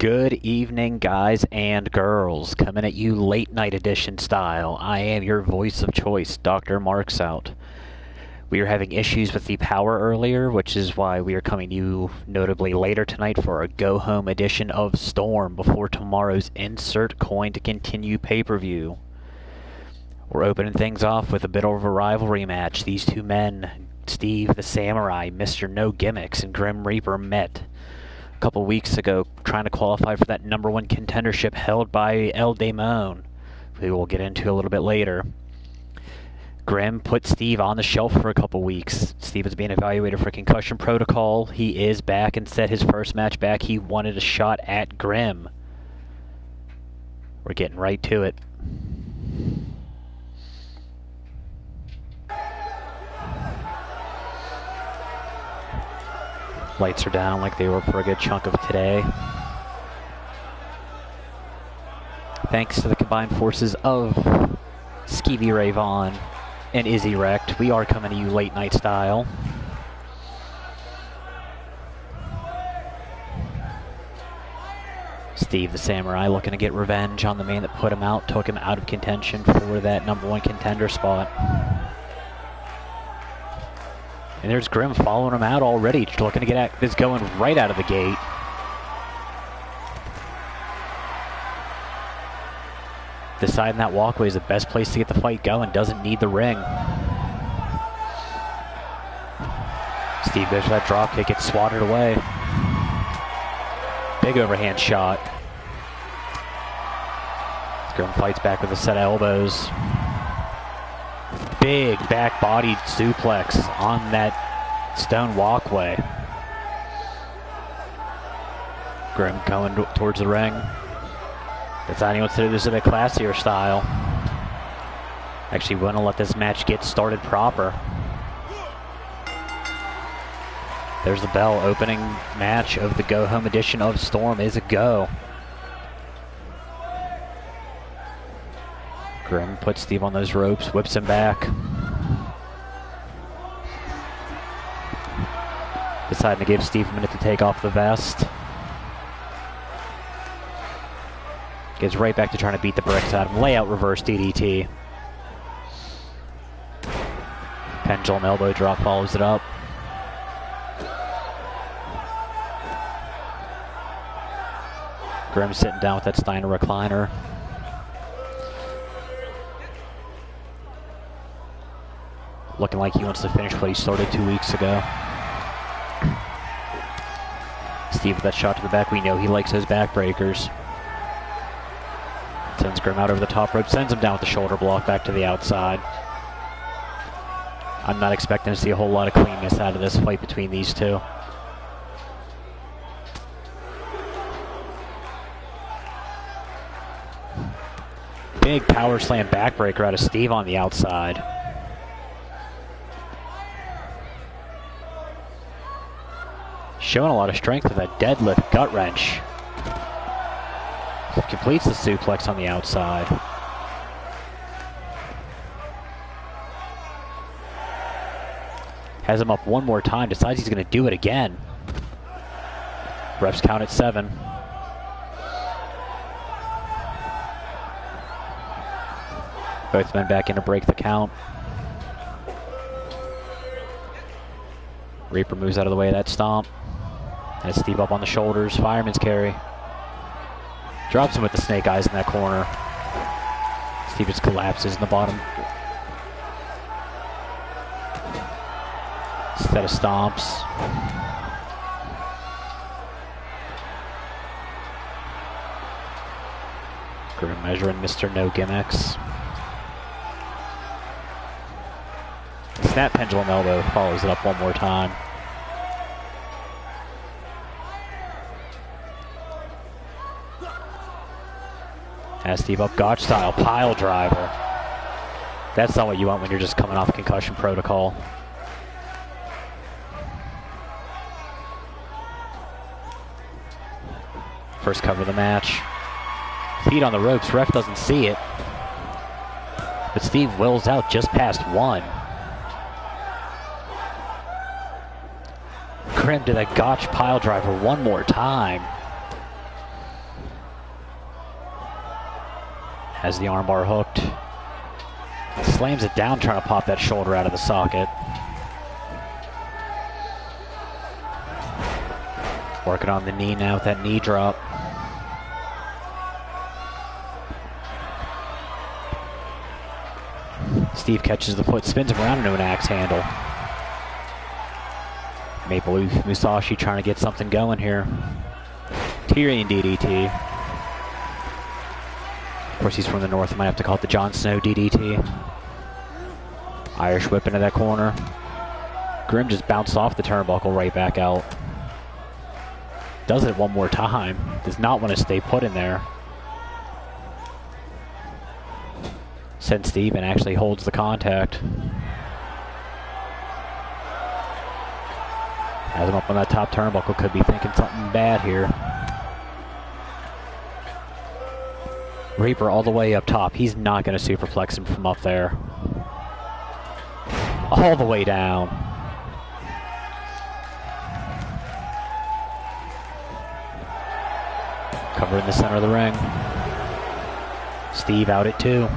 Good evening, guys and girls. Coming at you late night edition style. I am your voice of choice, DrMarxout. We are having issues with the power earlier, which is why we are coming to you notably later tonight for a go-home edition of Storm before tomorrow's Insert Coin to Continue pay-per-view. We're opening things off with a bit of a rivalry match. These two men, Steve the Samurai, Mr. No Gimmicks, and Grim Reaper met a couple weeks ago trying to qualify for that #1 contendership held by El Demon, who we'll get into a little bit later. Grim put Steve on the shelf for a couple weeks. Steve is being evaluated for concussion protocol. He is back and set his first match back. He wanted a shot at Grim. We're getting right to it. Lights are down like they were for a good chunk of today. Thanks to the combined forces of Skeevy Ray Vaughn and Izzy Wrecked, we are coming to you late night style. Steve the Samurai looking to get revenge on the man that put him out, took him out of contention for that #1 contender spot. And there's Grim following him out already, looking to get this going right out of the gate. Deciding that walkway is the best place to get the fight going, doesn't need the ring. Steve goes for that drop kick, gets swatted away. Big overhand shot. Grim fights back with a set of elbows. Big back-bodied suplex on that stone walkway. Grim going towards the ring. Deciding what to do this in a classier style. Actually want to let this match get started proper. There's the bell. Opening match of the go-home edition of Storm is a go. Grim puts Steve on those ropes, whips him back. Deciding to give Steve a minute to take off the vest. Gets right back to trying to beat the bricks out of him. Layout reverse DDT. Pendulum elbow drop follows it up. Grim sitting down with that Steiner recliner. Looking like he wants to finish what he started 2 weeks ago. Steve with that shot to the back. We know he likes those backbreakers. Sends Grim out over the top rope. Sends him down with the shoulder block back to the outside. I'm not expecting to see a whole lot of cleanness out of this fight between these two. Big power slam backbreaker out of Steve on the outside. Showing a lot of strength with that deadlift gut wrench. Completes the suplex on the outside. Has him up one more time. Decides he's going to do it again. Refs count at 7. Both men back in to break the count. Reaper moves out of the way of that stomp. Has Steve up on the shoulders. Fireman's carry. Drops him with the snake eyes in that corner. Steve just collapses in the bottom. Set of stomps. Grim measuring Mr. No Gimmicks. Snap pendulum elbow follows it up one more time. Has Steve up Gotch style pile driver. That's not what you want when you're just coming off concussion protocol. First cover of the match. Feet on the ropes, ref doesn't see it. But Steve wills out just past 1. Grim to that Gotch pile driver one more time. Has the armbar hooked. Slams it down, trying to pop that shoulder out of the socket. Working on the knee now with that knee drop. Steve catches the foot, spins him around into an axe handle. Maple Leaf Musashi trying to get something going here. Tyrion DDT. Of course, he's from the north. I might have to call it the Jon Snow DDT. Irish whip into that corner. Grimm just bounced off the turnbuckle right back out. Does it one more time. Does not want to stay put in there. Sends Steve and actually holds the contact. Has him up on that top turnbuckle. Could be thinking something bad here. Reaper all the way up top. He's not going to superplex him from up there. All the way down. Cover in the center of the ring. Steve out at 2.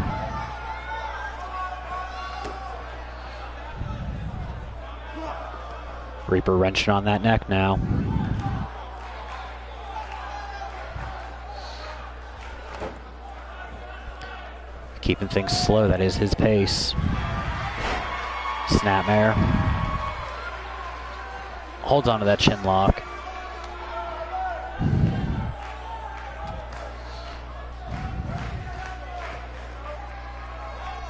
Reaper wrenching on that neck now. Keeping things slow, that is his pace. Snapmare. Holds onto that chin lock.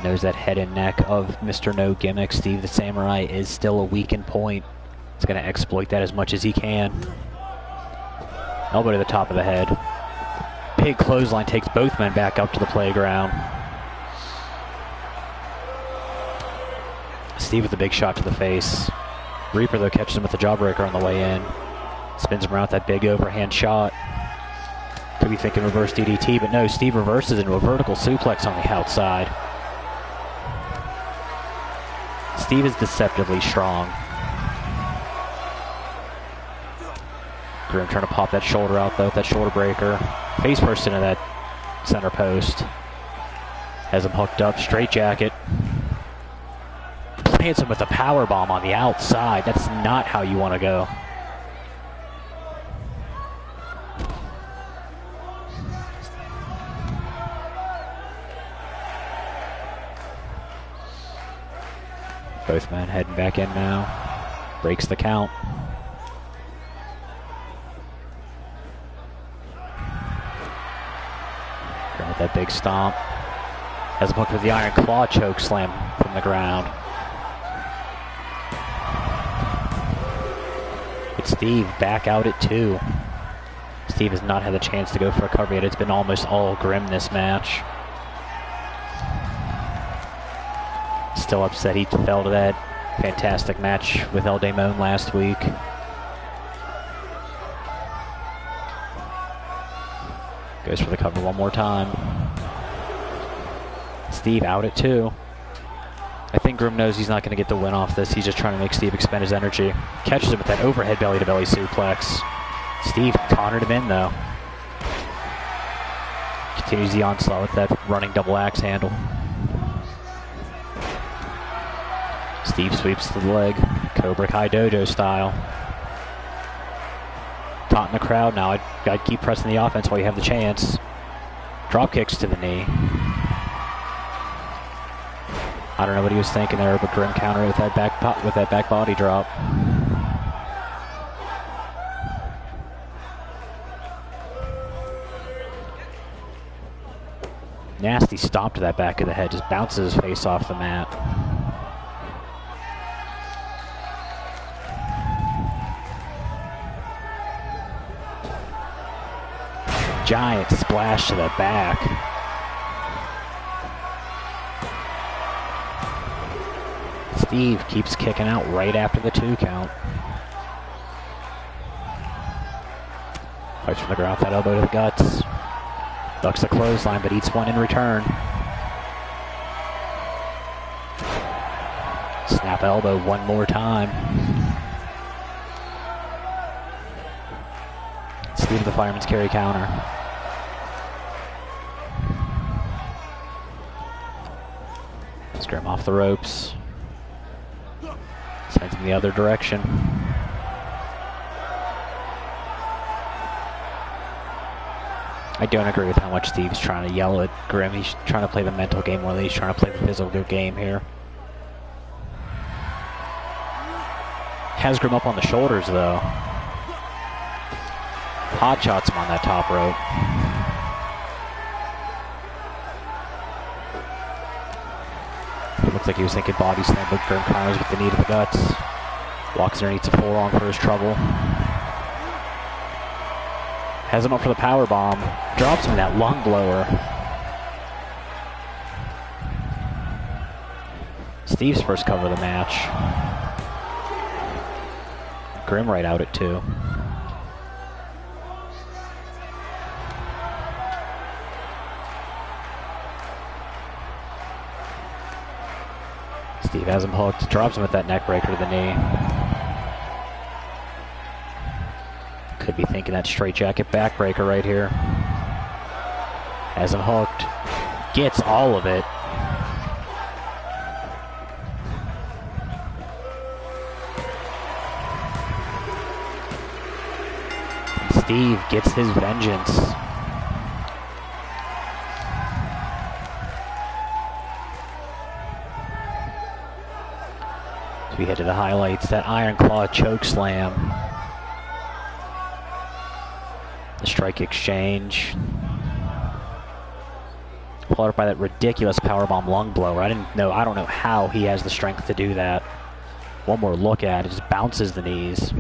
Knows that head and neck of Mr. No Gimmick. Steve the Samurai is still a weakened point. He's going to exploit that as much as he can. Elbow to the top of the head. Big clothesline takes both men back up to the playground. Steve with a big shot to the face. Reaper, though, catches him with the jawbreaker on the way in. Spins him around with that big overhand shot. Could be thinking reverse DDT, but no, Steve reverses into a vertical suplex on the outside. Steve is deceptively strong. Grimm trying to pop that shoulder out, though, with that shoulder breaker. Face first into that center post. Has him hooked up, straight jacket. Plants him with a power bomb on the outside. That's not how you want to go. Both men heading back in now. Breaks the count. Grimm with that big stomp. Has him hooked with the Iron Claw choke slam from the ground. It's Steve back out at 2. Steve has not had the chance to go for a cover yet. It's been almost all Grimm this match. Still upset he fell to that fantastic match with El Damon last week. Goes for the cover one more time. Steve out at 2. I think Grimm knows he's not going to get the win off this. He's just trying to make Steve expend his energy. Catches him with that overhead belly-to-belly suplex. Steve countered him in, though. Continues the onslaught with that running double axe handle. Steve sweeps to the leg. Cobra Kai Dojo style. Taunting the crowd now. I'd keep pressing the offense while you have the chance. Drop kicks to the knee. I don't know what he was thinking there, but Grimm countered with that back body drop. Nasty stomp to that back of the head, just bounces his face off the mat. Giant splash to the back. Steve keeps kicking out right after the 2 count. Fights from the ground with that elbow to the guts. Ducks the clothesline, but eats one in return. Snap elbow one more time. Steve with the fireman's carry counter. Scrim off the ropes. Sends him the other direction. I don't agree with how much Steve's trying to yell at Grim. He's trying to play the mental game more than he's trying to play the physical game here. Has Grim up on the shoulders, though. Hot shots him on that top rope. It looks like he was thinking body slam, but Grim counters with the knee to the guts. Walks underneath a forearm for his trouble. Has him up for the power bomb. Drops him in that lung blower. Steve's first cover of the match. Grim right out at 2. Steve has him hooked. Drops him with that neck breaker to the knee. Could be thinking that straight jacket backbreaker right here. Has him hooked. Gets all of it. Steve gets his vengeance. So we head to the highlights. That Iron Claw choke slam. The strike exchange. Followed up by that ridiculous powerbomb lung blower. I don't know how he has the strength to do that. One more look at it, just bounces the knees.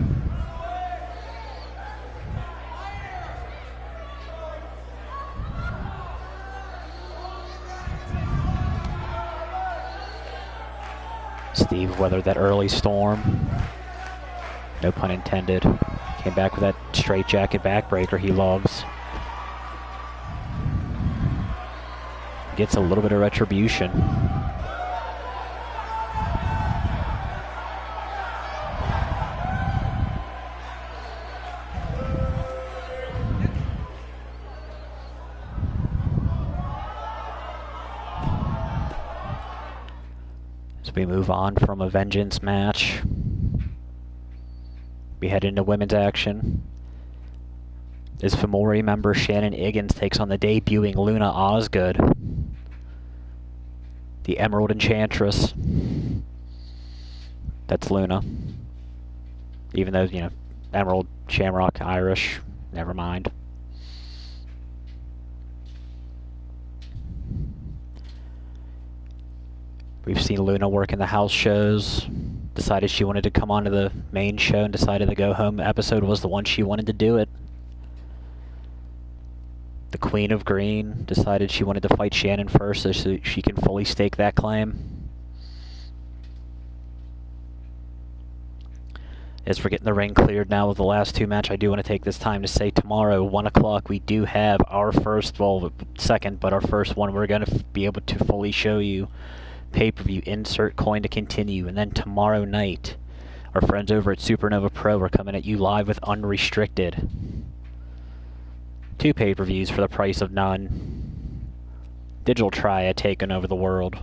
Steve weathered that early storm. No pun intended. Came back with that straight jacket backbreaker he loves. Gets a little bit of retribution. So we move on from a vengeance match. We head into women's action. As Fomori member Shannon Higgins takes on the debuting Luna Osgood, the Emerald Enchantress. That's Luna. Even though, you know, Emerald, Shamrock, Irish, never mind. We've seen Luna work in the house shows. Decided she wanted to come onto the main show and decided the Go Home episode was the one she wanted to do it. The Queen of Green decided she wanted to fight Shannon first so she can fully stake that claim. As for getting the ring cleared now with the last 2 matches, I do want to take this time to say tomorrow, 1 o'clock, we do have our first, well, second, but our first one. We're going to be able to fully show you pay-per-view, insert coin to continue, and then tomorrow night, our friends over at Supernova Pro are coming at you live with Unrestricted. 2 pay-per-views for the price of none. Digital Triad taking over the world.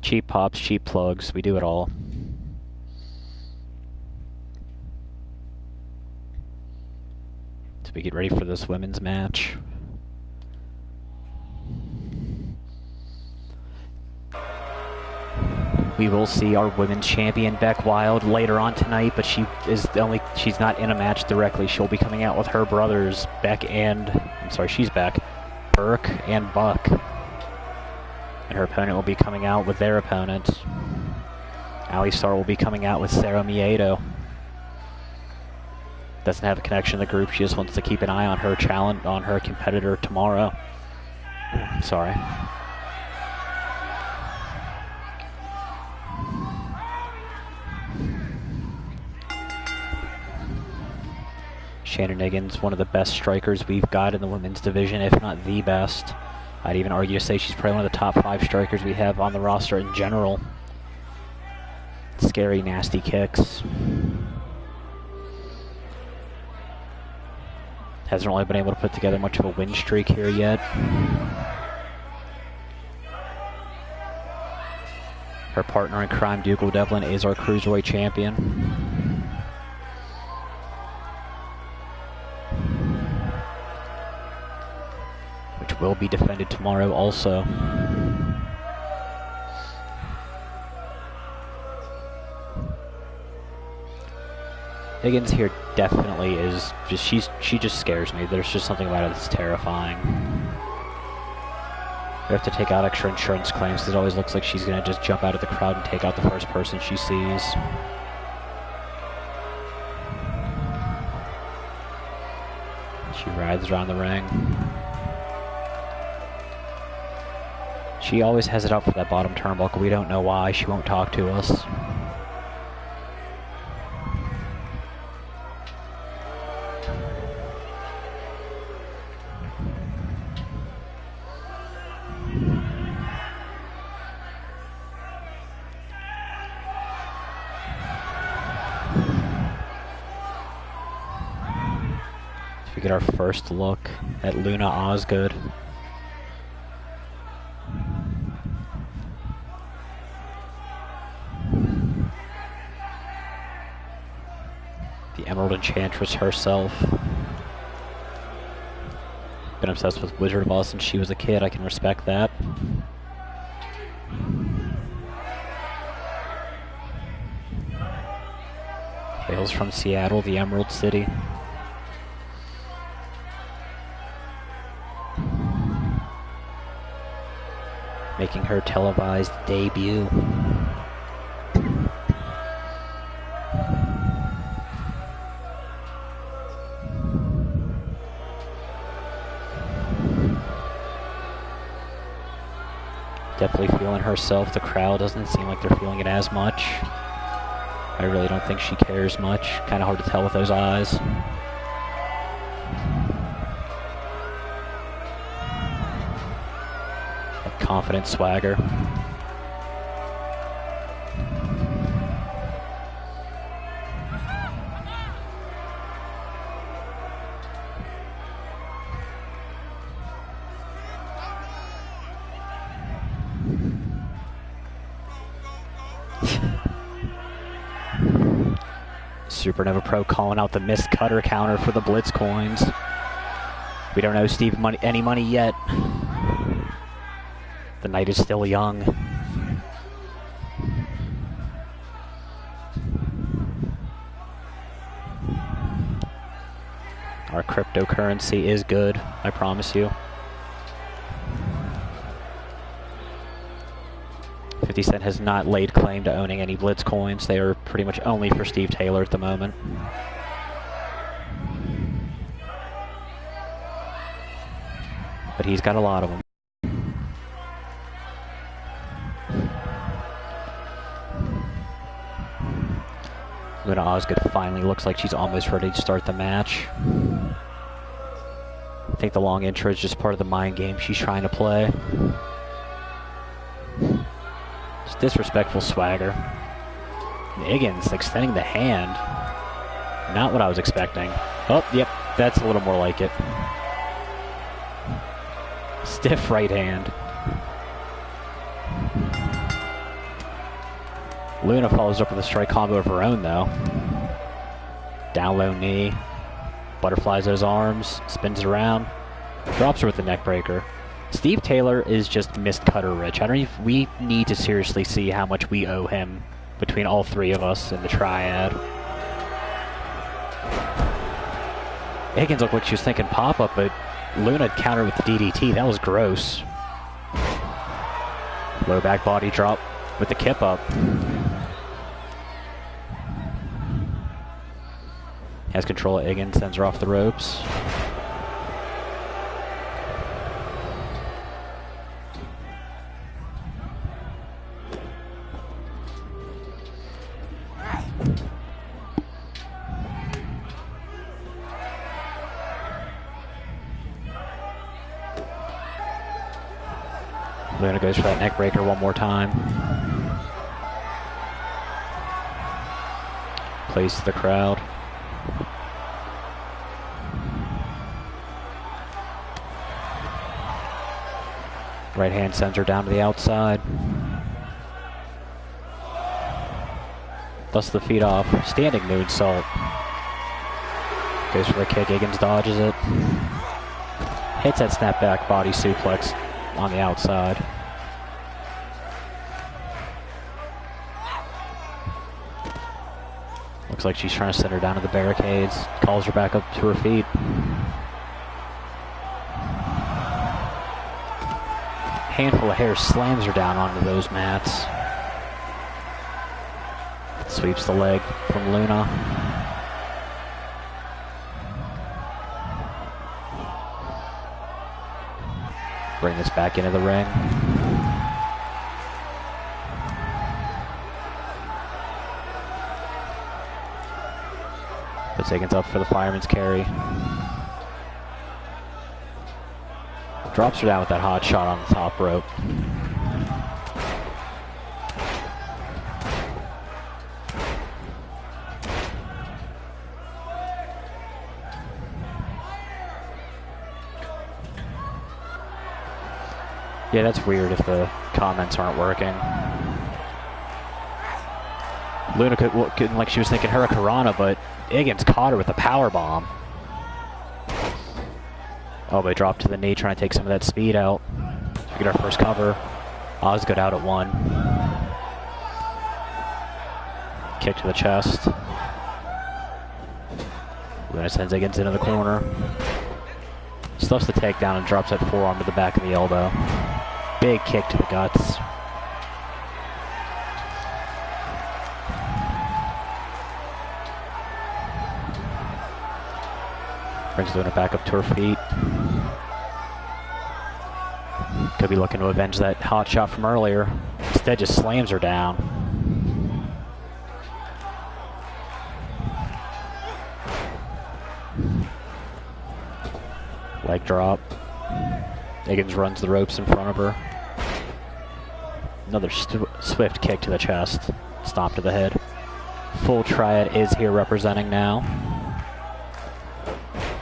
Cheap pops, cheap plugs, we do it all. So we get ready for this women's match. We will see our women's champion Beck Wild later on tonight, but she's not in a match directly. She'll be coming out with her brothers, Burke and Buck. And her opponent will be coming out with their opponent. Ali Star will be coming out with Sarah Miedo. Doesn't have a connection to the group. She just wants to keep an eye on her challenge, on her competitor tomorrow. Sorry. Shannon Higgins, one of the best strikers we've got in the women's division, if not the best. I'd even argue to say she's probably one of the top 5 strikers we have on the roster in general. Scary, nasty kicks. Hasn't really been able to put together much of a win streak here yet. Her partner in crime, Dougal Devlin, is our Cruiserweight champion. Which will be defended tomorrow also. Higgins here definitely is just, she just scares me. There's just something about her that's terrifying. We have to take out extra insurance claims because it always looks like she's going to just jump out of the crowd and take out the first person she sees. She rides around the ring. She always has it up for that bottom turnbuckle. We don't know why. She won't talk to us. We get our first look at Luna Osgood. The Emerald Enchantress herself. Been obsessed with Wizard of Oz since she was a kid. I can respect that. Hails from Seattle, the Emerald City. Making her televised debut. Definitely feeling herself. The crowd doesn't seem like they're feeling it as much. I really don't think she cares much. Kind of hard to tell with those eyes. That confident swagger. Supernova Pro calling out the missed cutter counter for the Blitz coins. We don't know Steve any money yet. The night is still young. Our cryptocurrency is good, I promise you. 50 Cent has not laid claim to owning any Blitz coins. They are pretty much only for Steve Taylor at the moment. But he's got a lot of them. Luna Osgood finally looks like she's almost ready to start the match. I think the long intro is just part of the mind game she's trying to play. Just disrespectful swagger. Higgins extending the hand. Not what I was expecting. Oh, yep, that's a little more like it. Stiff right hand. Luna follows up with a strike combo of her own, though. Down low knee. Butterflies those arms. Spins around. Drops her with the neck breaker. Steve Taylor is just missed cutter rich. I don't even, we need to seriously see how much we owe him between all three of us in the triad. Higgins looked like she was thinking pop-up, but Luna countered with the DDT. That was gross. Low back body drop with the kip up. Has control of Higgins, sends her off the ropes. Luna goes for that neck breaker one more time. Plays to the crowd. Right hand sends her down to the outside. Dusts the feet off. Standing moonsault. Goes for the kick. Higgins dodges it. Hits that snapback body suplex on the outside. Looks like she's trying to send her down to the barricades. Calls her back up to her feet. Handful of hair slams her down onto those mats. Sweeps the leg from Luna. Bring this back into the ring. Puts Higgins up for the fireman's carry. Drops her down with that hot shot on the top rope. Yeah, that's weird if the comments aren't working. Luna could like she was thinking Hurricanrana, but Higgins caught her with a power bomb. Oh, they dropped to the knee, trying to take some of that speed out. We get our first cover. Osgood out at one. Kick to the chest. Luna sends Higgins into the corner. Stuffs the takedown and drops that forearm to the back of the elbow. Big kick to the guts. Brings Luna back up to her feet. Could be looking to avenge that hot shot from earlier. Instead just slams her down. Leg drop. Higgins runs the ropes in front of her. Another swift kick to the chest. Stomp to the head. Full Triad is here representing now.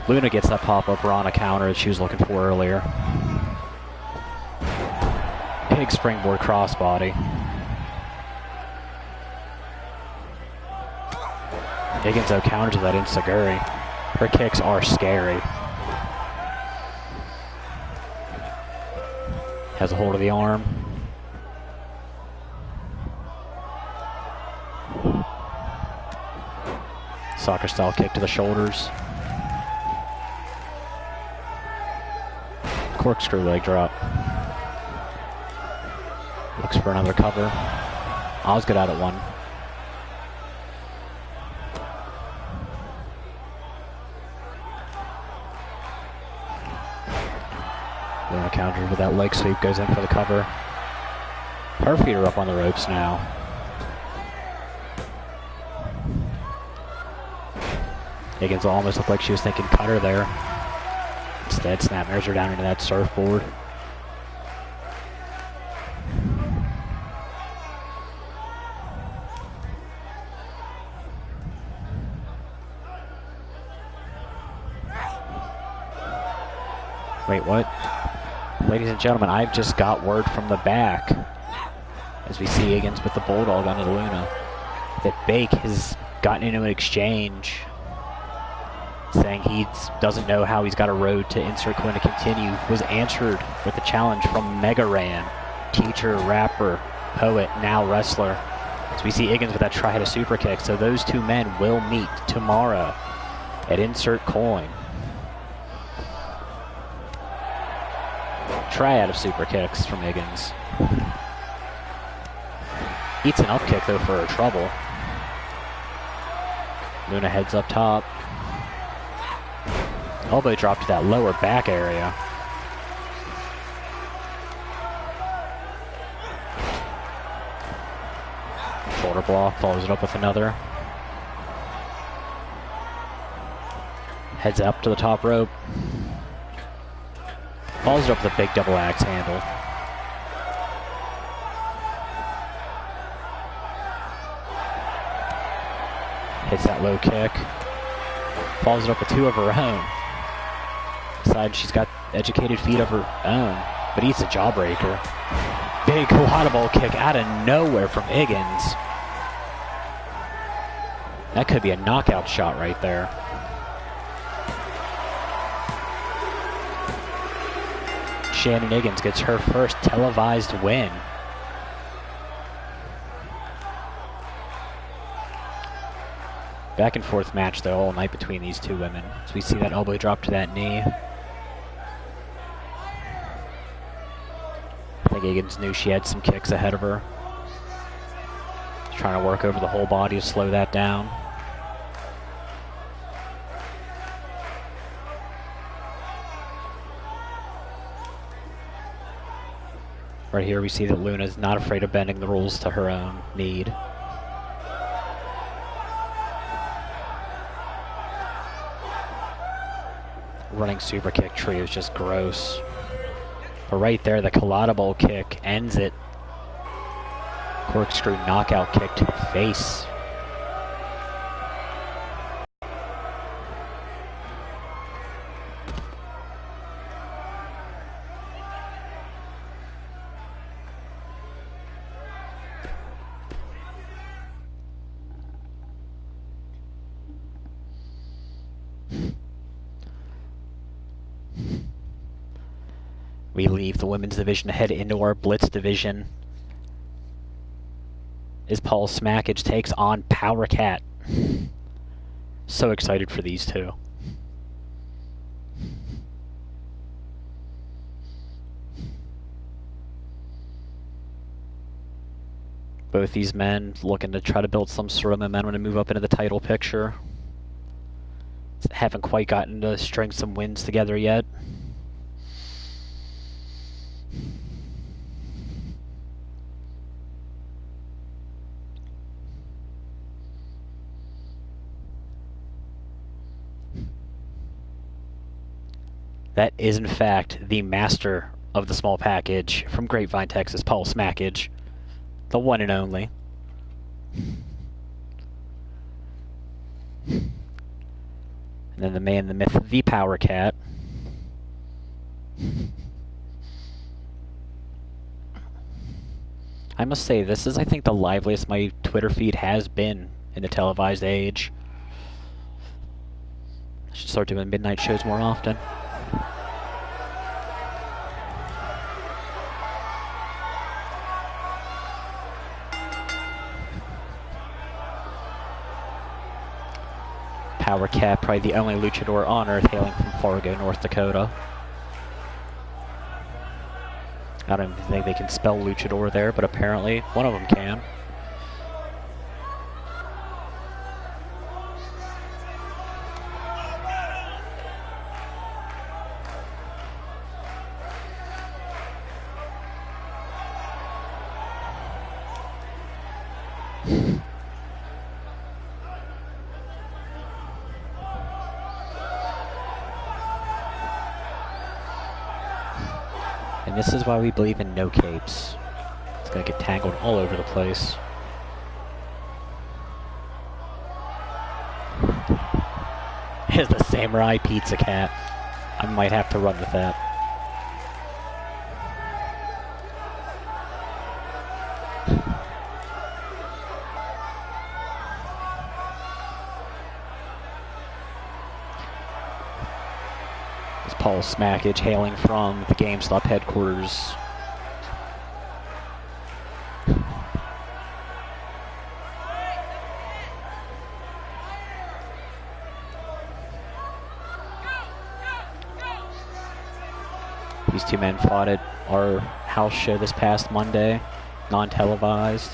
Luna gets that pop-up Rana counter that she was looking for earlier. Big springboard crossbody. Higgins though counters that enziguri. Her kicks are scary. Has a hold of the arm. Soccer style kick to the shoulders. Corkscrew leg drop. Looks for another cover. Osgood out at one. Luna counters with that leg sweep, goes in for the cover. Her feet are up on the ropes now. Higgins almost looked like she was thinking cut her there. Instead, snapmares her down into that surfboard. Wait, what? Ladies and gentlemen, I've just got word from the back, as we see Higgins with the Bulldog onto Luna, that Bake has gotten into an exchange saying he doesn't know how he's got a road to Insert Coin to continue. Was answered with a challenge from Mega Ran, teacher, rapper, poet, now wrestler. So we see Higgins with that tri-head of super kick. So those two men will meet tomorrow at Insert Coin. Triad of super kicks from Higgins. Eats an up kick though for her trouble. Luna heads up top. Elbow drop to that lower back area. Shoulder block, follows it up with another. Heads up to the top rope. Follows it up with a big double axe handle. Hits that low kick. Follows it up with two of her own. Decides she's got educated feet of her own, but eats a jawbreaker. Big waterbowl kick out of nowhere from Higgins. That could be a knockout shot right there. Shannon Higgins gets her first televised win. Back and forth match though all night between these two women. So we see that elbow drop to that knee. I think Higgins knew she had some kicks ahead of her. Trying to work over the whole body to slow that down. Right here we see that Luna's not afraid of bending the rules to her own need. Running super kick tree is just gross. But right there, the collidable kick ends it. Corkscrew knockout kick to the face. We leave the women's division to head into our Blitz division as Paul Smackage takes on Power Cat. So excited for these two. Both these men looking to try to build some sort of momentum to move up into the title picture. Haven't quite gotten to string some wins together yet. That is, in fact, the master of the small package from Grapevine, Texas, Paul Smackage. The one and only. And then the man, the myth, the Power Cat. I must say, this is, I think, the liveliest my Twitter feed has been in the televised age. I should start doing midnight shows more often. Power Cat, probably the only luchador on Earth hailing from Fargo, North Dakota. I don't even think they can spell luchador there, but apparently one of them can. And this is why we believe in no capes. It's gonna get tangled all over the place. Here's the Samurai Pizza Cat. I might have to run with that. Paul Smackage hailing from the GameStop headquarters. These two men fought at our house show this past Monday, non-televised.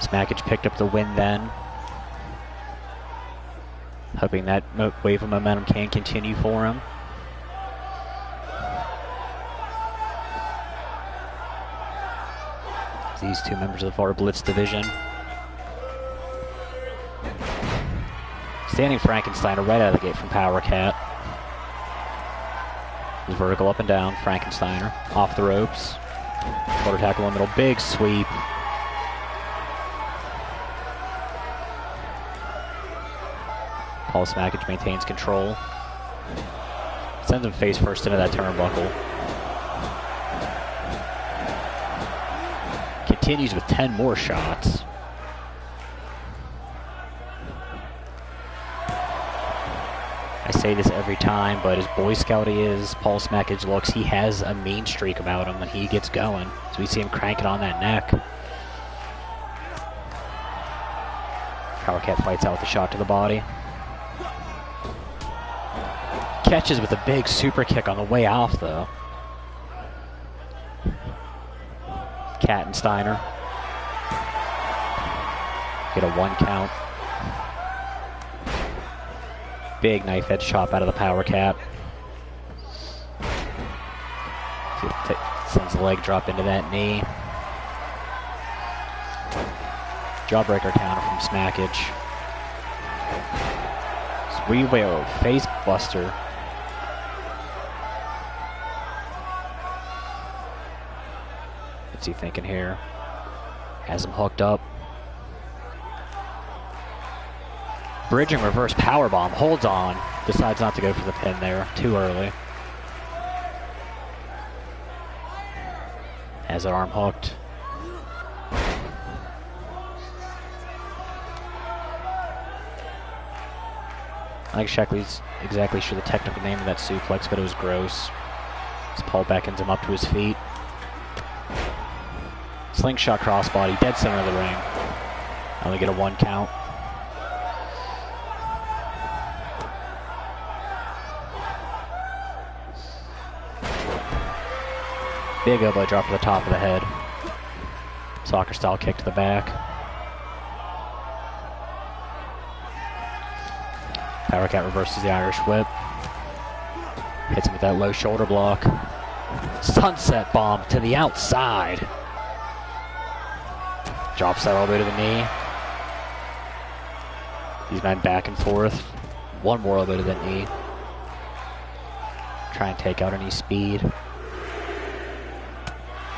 Smackage picked up the win then. Hoping that wave of momentum can continue for him. These two members of our Blitz division. Standing Frankensteiner right out of the gate from Power Cat. His vertical up and down, Frankensteiner off the ropes. Quarter tackle in the middle, big sweep. Paul Smackage maintains control. Sends him face first into that turnbuckle. Continues with 10 more shots. say this every time, but as Boy Scout he is, Paul Smackage looks, he has a mean streak about him when he gets going. So we see him cranking on that neck. Power Cat fights out with a shot to the body. Catches with a big super kick on the way off, though. Cat and Steiner get a 1 count. Big knife edge chop out of the Power Cat. Sends the leg drop into that knee. Jawbreaker counter from Smackage. Sweewayo face buster. What's he thinking here? Has him hooked up. Bridging reverse powerbomb, holds on, decides not to go for the pin there, too early. Has that arm hooked. I'm not exactly sure the technical name of that suplex, but it was gross. As Paul beckons him up to his feet. Slingshot crossbody, dead center of the ring. Only get a 1 count. Big elbow drop to the top of the head. Soccer style kick to the back. Power Cat reverses the Irish whip. Hits him with that low shoulder block. Sunset bomb to the outside. Drops that elbow to the knee. These men back and forth. One more elbow to the knee. Try and take out any speed.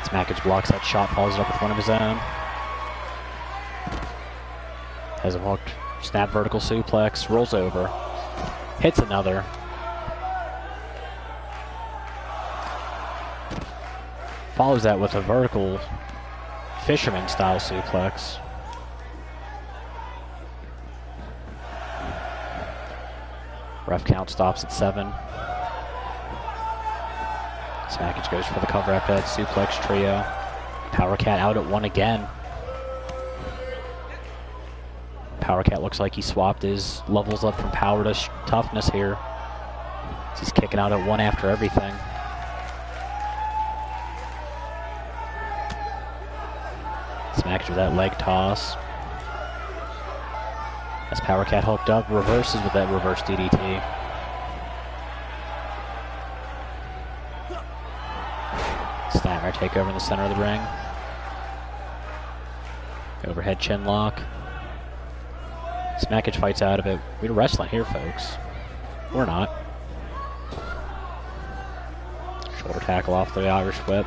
Smackage blocks that shot, follows it up with one of his own. Has him hooked. Snap vertical suplex, rolls over. Hits another. Follows that with a vertical fisherman style suplex. Ref count stops at 7. Smackage goes for the cover after that suplex trio. Power Cat out at 1 again. Power Cat looks like he swapped his levels up from power to toughness here. He's kicking out at 1 after everything. Smackage with that leg toss. As Power Cat hooked up, reverses with that reverse DDT. Steiner take over in the center of the ring. Overhead chin lock. Smackage fights out of it. We're wrestling here, folks. Or not. Shoulder tackle off the Irish whip.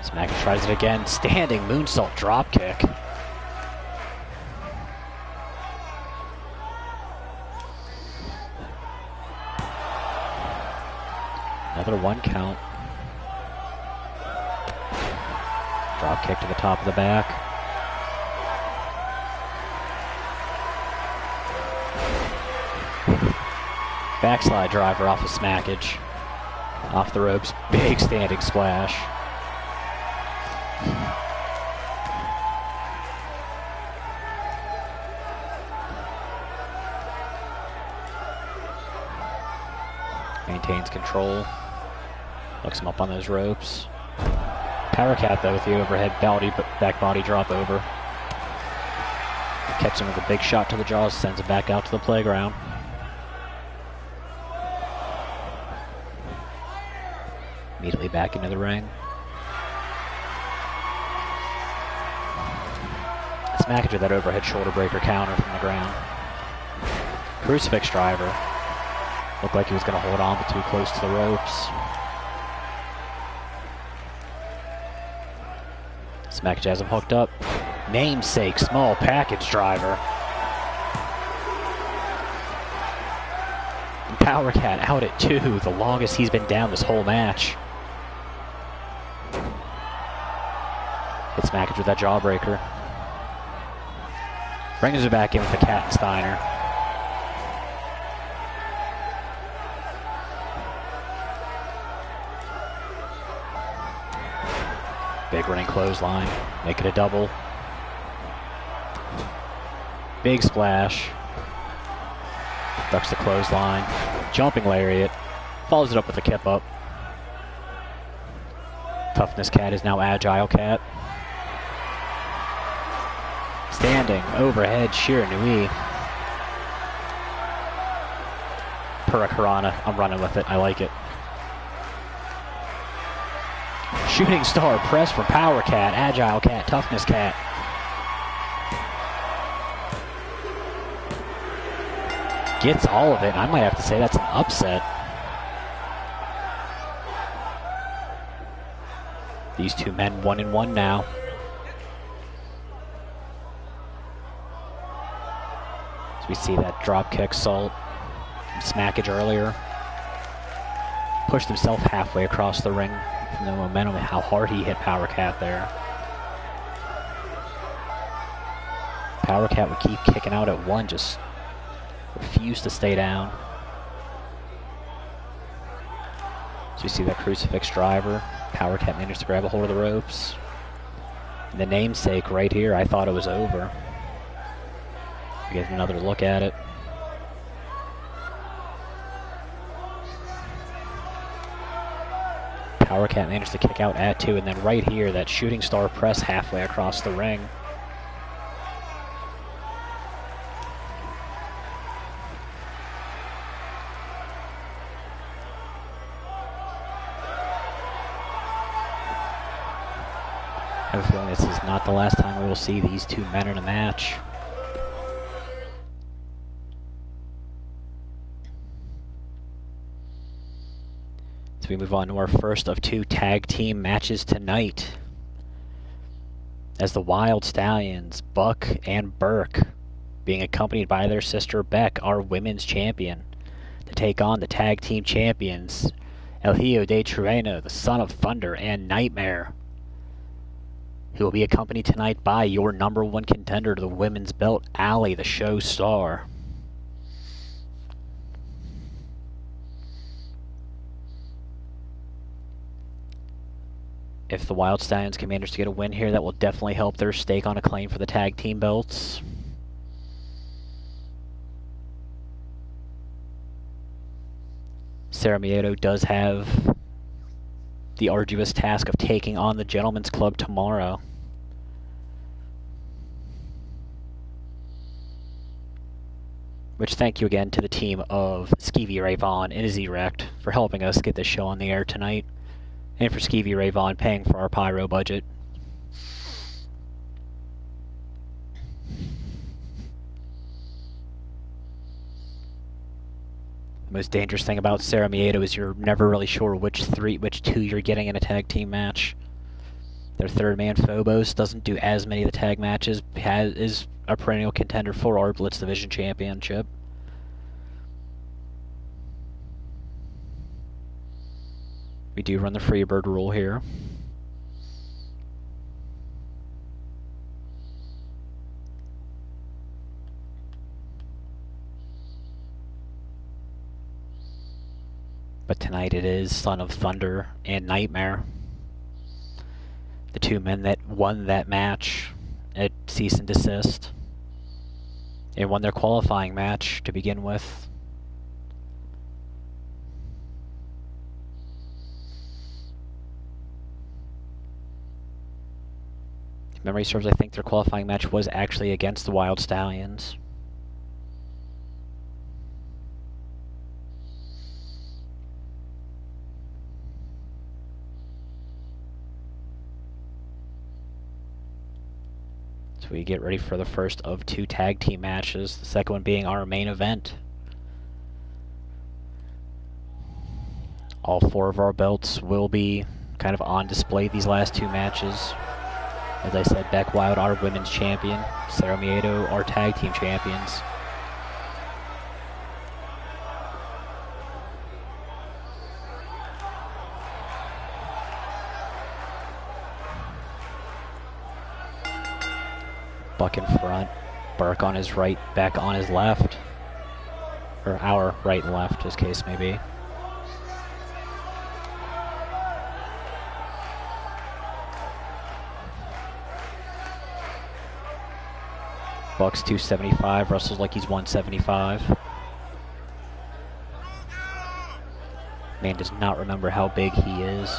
Smackage tries it again. Standing moonsault drop kick. Another 1 count. Drop kick to the top of the back. Backslide driver off of Smackage. Off the ropes. Big standing splash. Maintains control. Looks him up on those ropes. Power Cat though with the overhead back body drop over. Catches him with a big shot to the jaws, sends it back out to the playground. Immediately back into the ring. Smackage with that overhead shoulder breaker counter from the ground. Crucifix driver. Looked like he was going to hold on, but too close to the ropes. Smackage has him hooked up. Namesake small package driver. And Power Cat out at 2, the longest he's been down this whole match. Hit Smackage with that jawbreaker. Brings it back in with the Cat and Steiner. Big running clothesline. Make it a double. Big splash. Ducks the clothesline. Jumping lariat. Follows it up with a kip up. Toughness Cat is now Agile Cat. Standing overhead Shiranui. Purakarana. I'm running with it. I like it. Shooting Star Press for Power Cat, Agile Cat, Toughness Cat. Gets all of it. I might have to say that's an upset. These two men 1-1 now. So we see that drop kick salt from Smackage earlier. Pushed himself halfway across the ring from the momentum and how hard he hit Power Cat there. Power Cat would keep kicking out at one, just refused to stay down. So you see that crucifix driver. Power Cat managed to grab a hold of the ropes. And the namesake right here, I thought it was over. We get another look at it. Power Cat managed to kick out at two, and then right here, that shooting star press halfway across the ring. I have a feeling this is not the last time we will see these two men in a match. We move on to our first of two tag team matches tonight, as the Wild Stallions, Buck and Burke, being accompanied by their sister Beck, our women's champion, to take on the tag team champions, El Hijo de Trueno, the Son of Thunder, and Nightmare, who will be accompanied tonight by your number one contender to the women's belt, Allie, the show star. If the Wild Stallions can manage to get a win here, that will definitely help their stake on a claim for the tag team belts. Sarah Miedo does have the arduous task of taking on the Gentlemen's Club tomorrow. Which, thank you again to the team of Skeevy Ray Vaughn and Izzy Rect for helping us get this show on the air tonight. And for Skeevy Ray Vaughn paying for our pyro budget. The most dangerous thing about Sarah Miedo is you're never really sure which two you're getting in a tag team match. Their third man, Phobos, doesn't do as many of the tag matches, is a perennial contender for our Blitz Division Championship. We do run the Freebird rule here. But tonight it is Son of Thunder and Nightmare, the two men that won that match at Cease and Desist, and won their qualifying match to begin with. If memory serves, I think their qualifying match was actually against the Wild Stallions. So we get ready for the first of two tag team matches, the second one being our main event. All four of our belts will be kind of on display these last two matches. As I said, Beck Wild, our women's champion, Sarah Miedo, our tag team champions. Buck in front, Burke on his right, Beck on his left. Or our right and left, as case may be. Buck's 275, wrestles like he's 175. Man does not remember how big he is.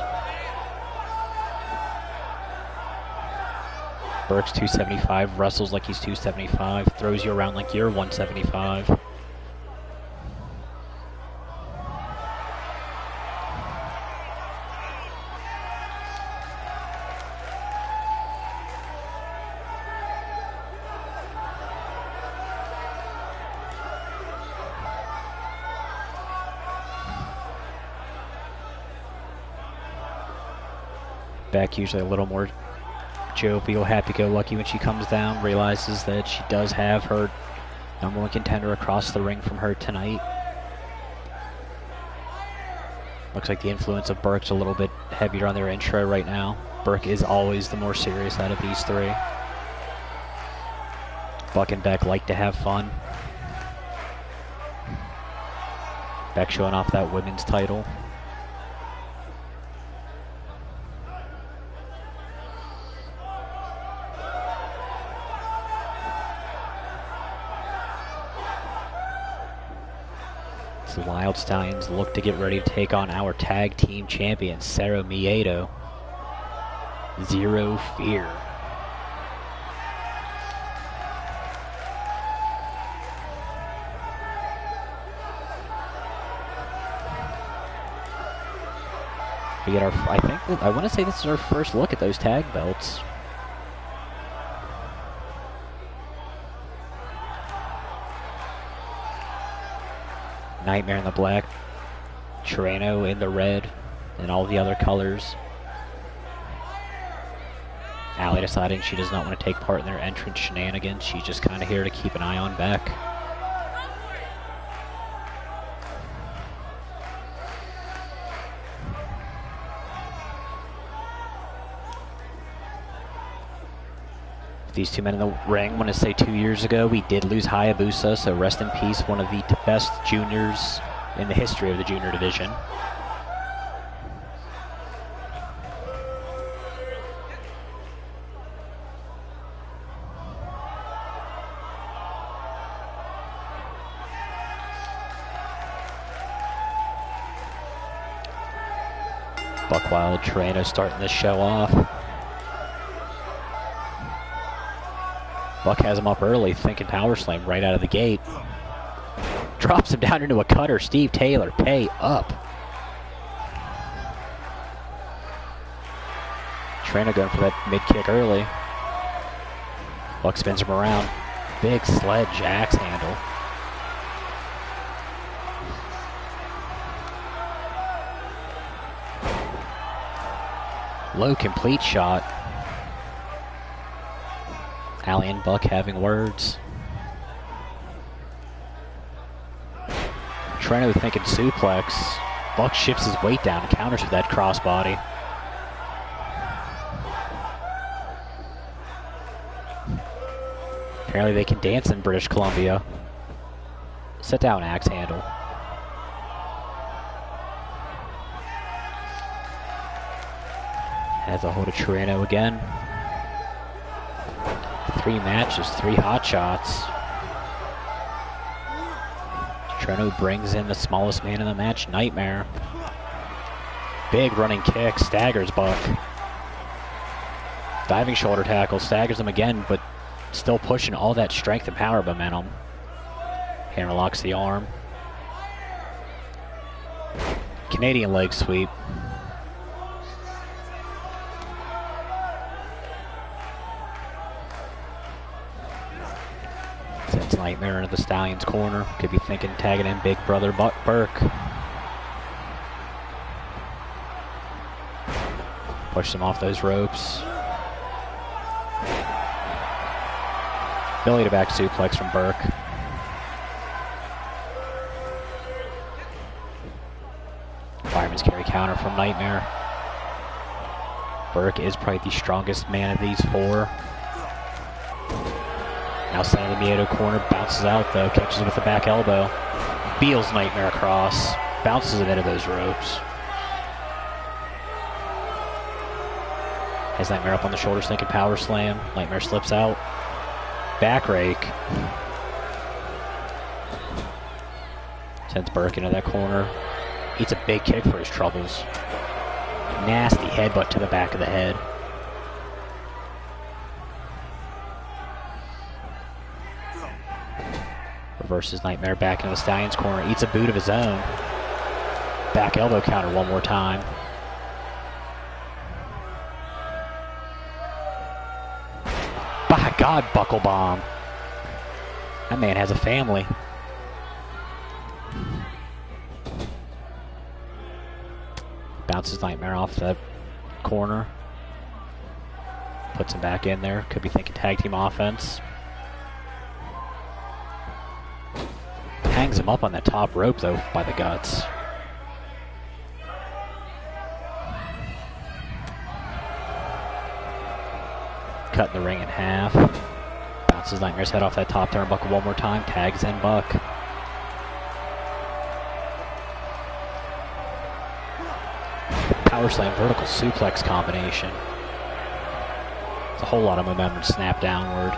Burke's 275, wrestles like he's 275, throws you around like you're 175. Beck usually a little more jovial, happy-go-lucky when she comes down, realizes that she does have her number one contender across the ring from her tonight. Looks like the influence of Burke's a little bit heavier on their intro right now. Burke is always the more serious out of these three. Buck and Beck like to have fun. Beck showing off that women's title. The Wild Stallions look to get ready to take on our tag team champion, Cero Miedo. Zero Fear. We get our, I want to say this is our first look at those tag belts. Nightmare in the black, Trano in the red, and all the other colors. Allie deciding she does not want to take part in their entrance shenanigans. She's just kind of here to keep an eye on Beck. These two men in the ring, I want to say 2 years ago, we did lose Hayabusa, so rest in peace, one of the best juniors in the history of the junior division. Buckwild, Trano starting this show off. Buck has him up early, thinking power slam right out of the gate. Drops him down into a cutter. Steve Taylor, pay up. Trano going for that mid kick early. Buck spins him around. Big sledge axe handle. Low complete shot. Allie and Buck having words. Trano thinking suplex. Buck shifts his weight down and counters with that crossbody. Apparently they can dance in British Columbia. Set down axe handle. Has a hold of Trano again. 3 matches, 3 hot shots. Trano brings in the smallest man in the match, Nightmare. Big running kick, staggers Buck. Diving shoulder tackle, staggers him again, but still pushing all that strength and power momentum. Hammer locks the arm. Canadian leg sweep. Sends Nightmare into the Stallion's corner. Could be thinking tagging in Big Brother Burke. Push him off those ropes. Belly to back suplex from Burke. Fireman's carry counter from Nightmare. Burke is probably the strongest man of these 4. Now center of the Miedo corner, bounces out though, catches him with the back elbow. Beals Nightmare across, bounces him into those ropes. Has Nightmare up on the shoulders thinking power slam. Nightmare slips out. Back rake. Sends Burke into that corner. Eats a big kick for his troubles. Nasty headbutt to the back of the head. Reverses Nightmare back into the Stallion's corner. Eats a boot of his own. Back elbow counter one more time. By God, buckle bomb. That man has a family. Bounces Nightmare off that corner. Puts him back in there. Could be thinking tag team offense. Hangs him up on that top rope, though, by the guts. Cutting the ring in half. Bounces Nightmare's head off that top turnbuckle one more time. Tags in Buck. Power slam vertical suplex combination. It's a whole lot of momentum to snap downward.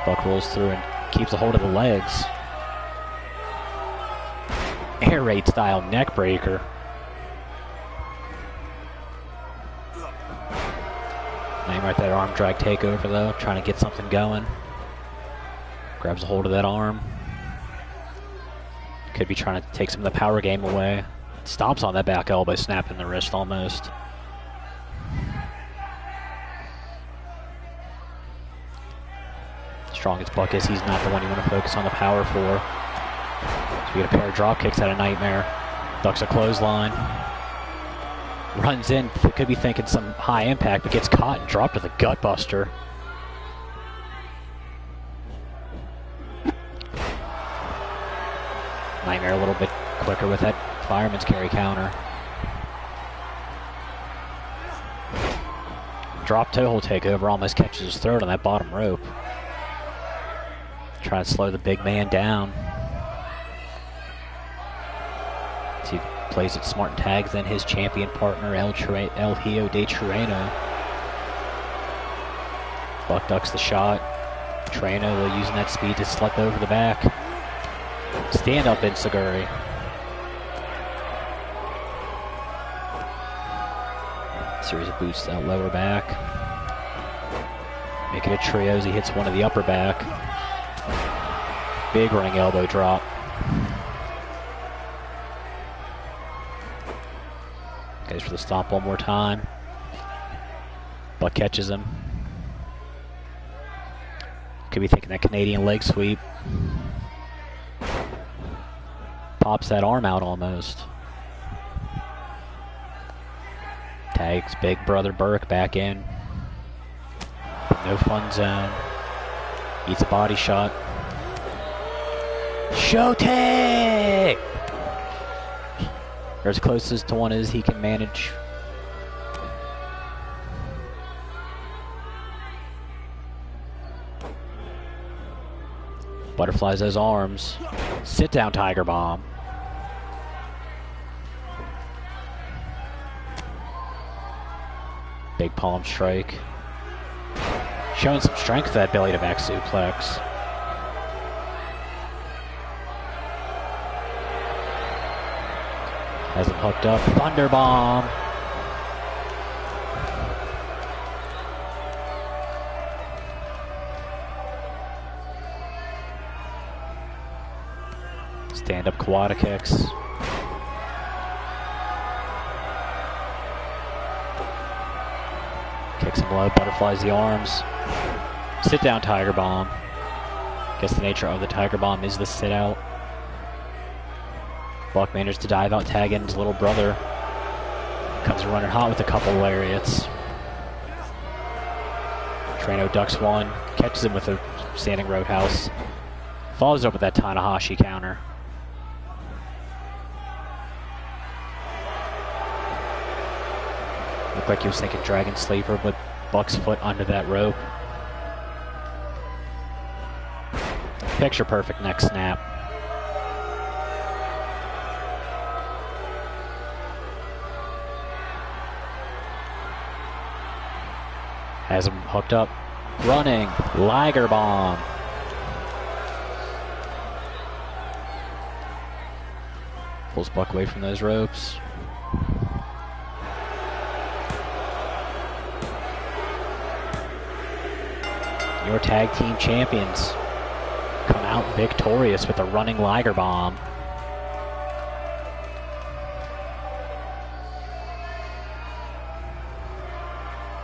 Buck rolls through and keeps a hold of the legs. Air raid style neck breaker. Nightmare at that arm drag takeover though, trying to get something going. Grabs a hold of that arm. Could be trying to take some of the power game away. Stomps on that back elbow, snapping the wrist almost. Strong as Buck is, he's not the one you want to focus on the power for. So we get a pair of drop kicks out of Nightmare. Ducks a clothesline. Runs in, could be thinking some high impact, but gets caught and dropped with a gut buster. Nightmare a little bit quicker with that fireman's carry counter. Drop toe hold takeover, almost catches his throat on that bottom rope. Trying to slow the big man down. He plays it smart and tags in his champion partner, El Hijo de Trueno. Buck ducks the shot. Trueno using that speed to slip over the back. Stand up in Seguri. Series of boots out lower back. Make it a trio as he hits one of the upper back. Big running elbow drop. Goes for the stomp one more time. Buck catches him. Could be thinking that Canadian leg sweep. Pops that arm out almost. Tags big brother Burke back in. No fun zone. Eats a body shot. Showtime! Or as close as to one as he can manage. Butterflies those arms. Sit down Tiger Bomb. Big palm strike. Showing some strength to that belly to back suplex. Has him hooked up. Thunder Bomb. Stand up Kawada kicks. Kicks him low, butterflies the arms. Sit down Tiger Bomb. Guess the nature of the Tiger Bomb is the sit out. Buck manages to dive out, tag in his little brother. Comes running hot with a couple lariats. Trueno ducks one, catches him with a standing roadhouse. Follows up with that Tanahashi counter. Looked like he was thinking Dragon Sleeper, but Buck's foot under that rope. Picture perfect neck snap. Has him hooked up. Running. Liger bomb. Pulls Buck away from those ropes. Your tag team champions come out victorious with a running Liger bomb.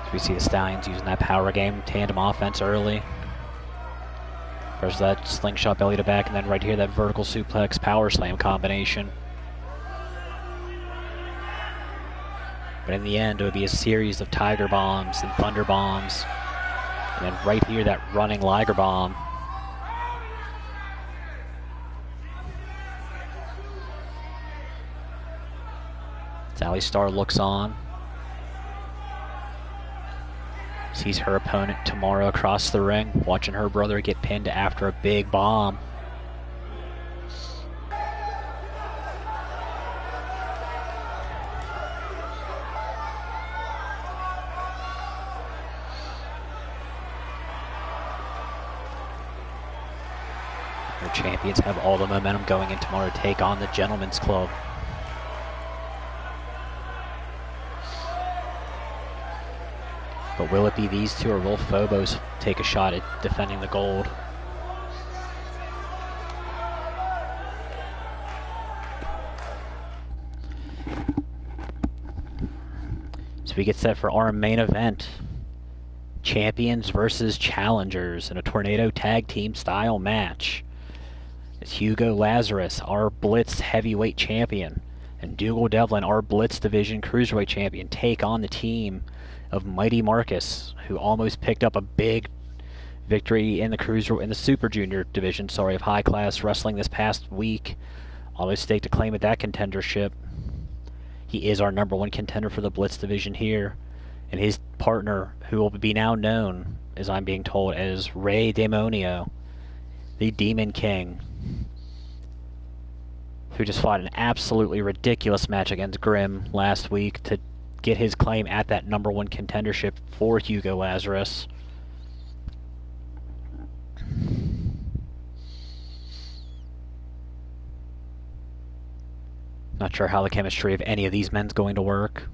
So we see the Stallions using that power game, tandem offense early. There's that slingshot belly to back, and then right here that vertical suplex power slam combination. But in the end, it would be a series of Tiger bombs and Thunder bombs. And then right here, that running Liger bomb. Sally Starr looks on. Sees her opponent tomorrow across the ring, watching her brother get pinned after a big bomb. Our champions have all the momentum going in tomorrow to take on the Gentlemen's Club. But will it be these two, or will Phobos take a shot at defending the gold? So we get set for our main event. Champions versus challengers in a tornado tag team style match. It's Hugo Lazarus, our Blitz heavyweight champion, and Dougal Devlin, our Blitz division cruiserweight champion, take on the team of Mighty Marcus, who almost picked up a big victory in the Super Junior division, of High Class Wrestling this past week. Almost staked a claim at that contendership. He is our #1 contender for the Blitz division here, and his partner, who will be now known, as I'm being told, as Rey Demonio, the Demon King, who just fought an absolutely ridiculous match against Grimm last week to get his claim at that #1 contendership for Hugo Lazarus. Not sure how the chemistry of any of these men's going to work.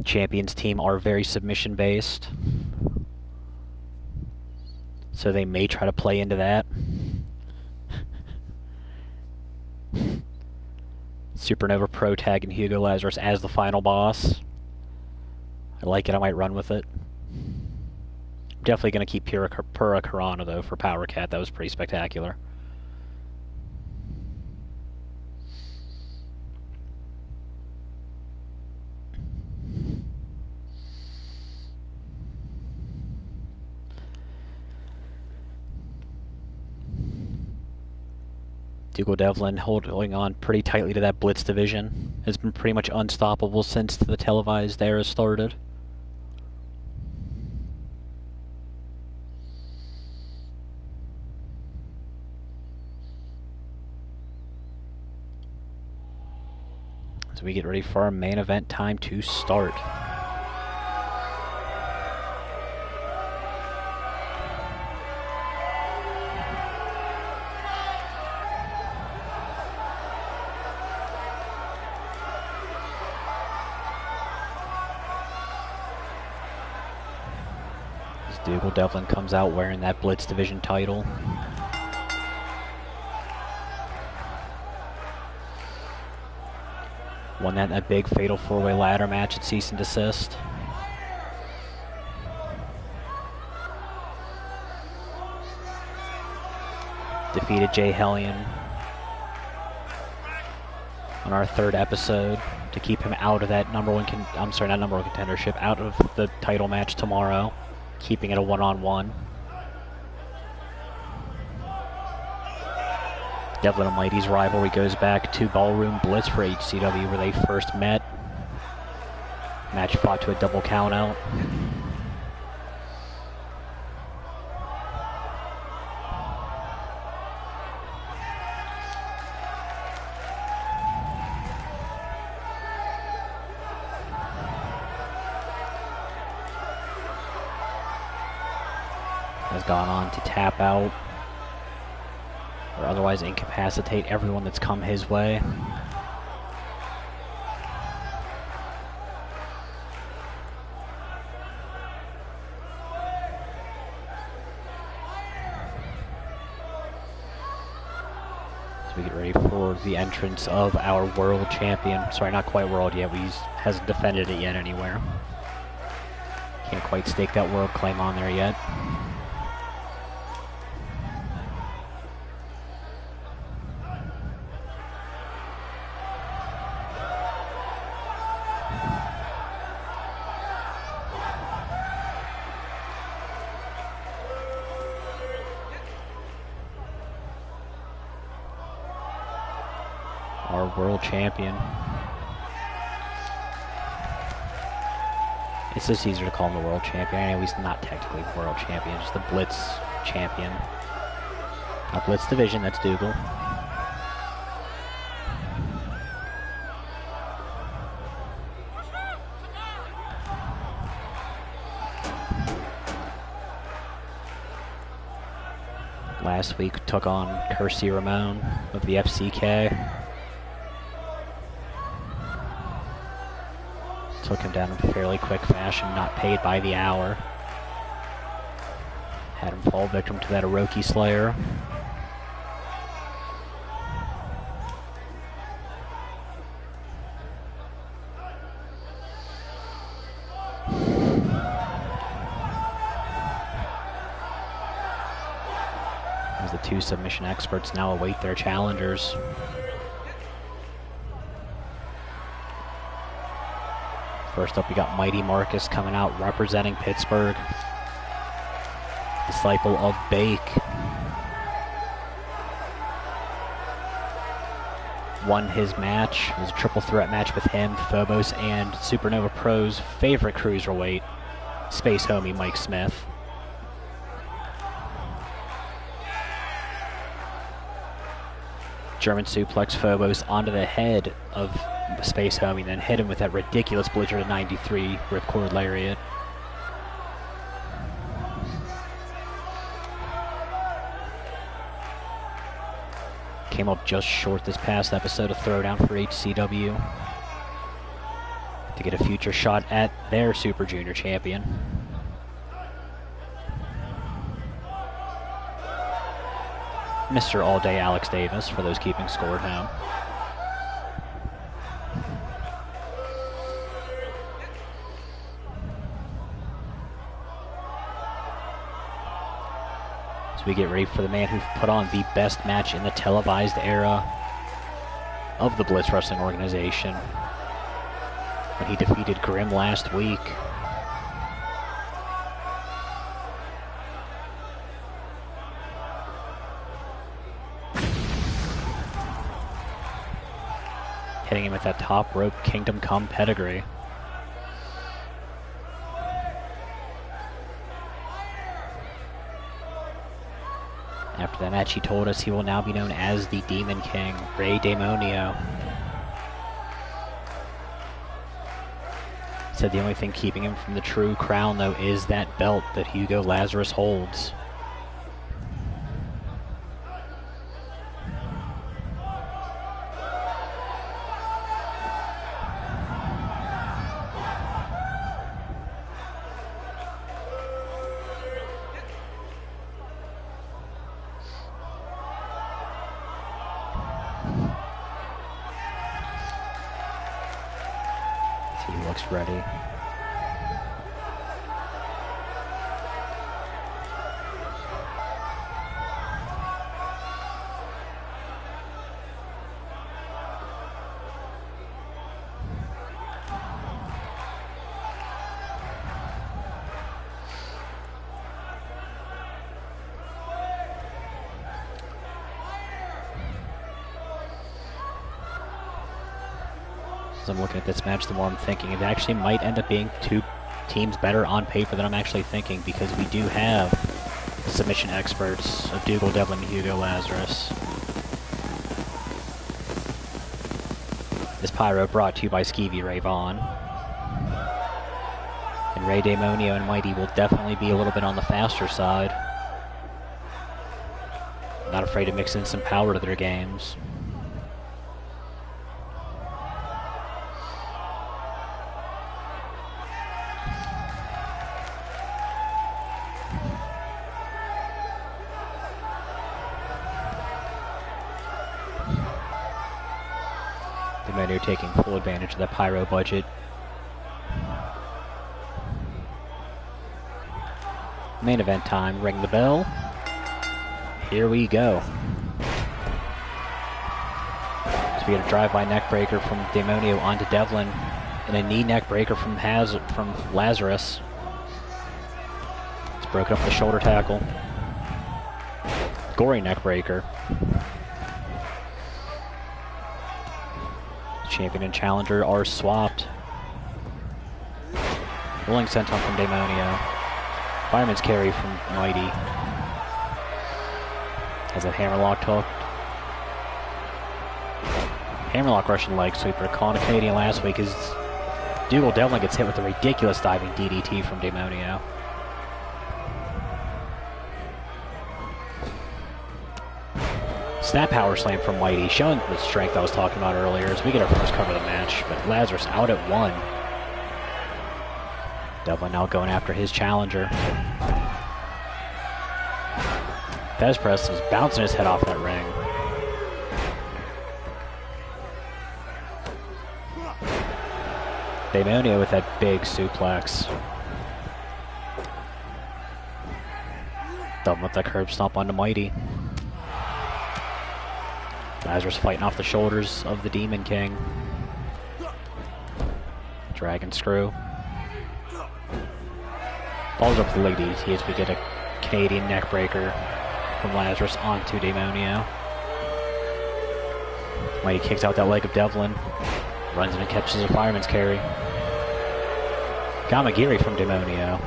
Champions team are very submission based, so they may try to play into that. Supernova Pro tagging Hugo Lazarus as the final boss. I like it, I might run with it. I'm definitely going to keep Pura Karana, though, for Power Cat. That was pretty spectacular. Dougal Devlin holding on pretty tightly to that Blitz division. Has been pretty much unstoppable since the televised era started. So we get ready for our main event time to start. Dougal Devlin comes out wearing that Blitz division title. Won that in that big fatal 4-way ladder match at Cease and Desist. Defeated Jay Hellion on our 3rd episode to keep him out of that #1 contendership, out of the title match tomorrow, keeping it a one-on-one. Devlin and Mighty's rivalry goes back to Ballroom Blitz for HCW, where they first met. Match fought to a double countout. gone on to tap out or otherwise incapacitate everyone that's come his way. We get ready for the entrance of our world champion. Sorry, not quite world yet. He hasn't defended it yet anywhere. Can't quite stake that world claim on there yet. Our world champion. It's just easier to call him the world champion. I know he's not technically the world champion, just the Blitz champion. Not Blitz division, that's Dougal. Last week took on Kersey Ramon of the FCK. Took him down in fairly quick fashion, not paid by the hour. Had him fall victim to that Orochi Slayer. As the two submission experts now await their challengers. First up, we got Mighty Marcus coming out representing Pittsburgh. Disciple of Bake. Won his match. It was a triple threat match with him, Phobos, and Supernova Pro's favorite cruiserweight, Space Homie Mike Smith. German suplex Phobos onto the head of Space Homie, then hit him with that ridiculous Blizzard of 93 ripcord lariat. Came up just short this past episode of Throwdown for HCW to get a future shot at their Super Junior champion. Mr. All Day Alex Davis, for those keeping score at home. We get ready for the man who put on the best match in the televised era of the Blitz Wrestling organization when he defeated Grimm last week. Hitting him with that top rope Kingdom Come pedigree. After that match, he told us he will now be known as the Demon King, Rey Demonio. Said the only thing keeping him from the true crown, though, is that belt that Hugo Lazarus holds. He looks ready. As I'm looking at this match, the more I'm thinking it actually might end up being two teams better on paper than I'm actually thinking, because we do have the submission experts of Dougal Devlin and Hugo Lazarus. This Pyro brought to you by Skeevy Ray Vaughn. And Rey Demonio and Mighty will definitely be a little bit on the faster side. Not afraid to mix in some power to their games. They're taking full advantage of the pyro budget. Main event time, ring the bell. Here we go. So we get a drive-by neck breaker from Demonio onto Devlin, and a knee neck breaker from Lazarus. It's broken up the shoulder tackle. Gory neck breaker. Champion and challenger are swapped. Rolling senton from Demonio. Fireman's carry from Mighty. Has a hammerlock hooked. Hammerlock Russian leg sweeper. Calling a Canadian last week as Dougal Devlin gets hit with a ridiculous diving DDT from Demonio. Snap power slam from Mighty, showing the strength I was talking about earlier as we get our first cover of the match, but Lazarus out at 1. Devlin now going after his challenger. Fez Press is bouncing his head off that ring. Demonio with that big suplex. Devlin with that curb stomp onto Mighty. Lazarus fighting off the shoulders of the Demon King. Dragon screw. Falls up the leg DDT as we get a Canadian neck breaker from Lazarus onto Demonio. Mighty kicks out that leg of Devlin. Runs in and catches a fireman's carry. Gamagiri from Demonio.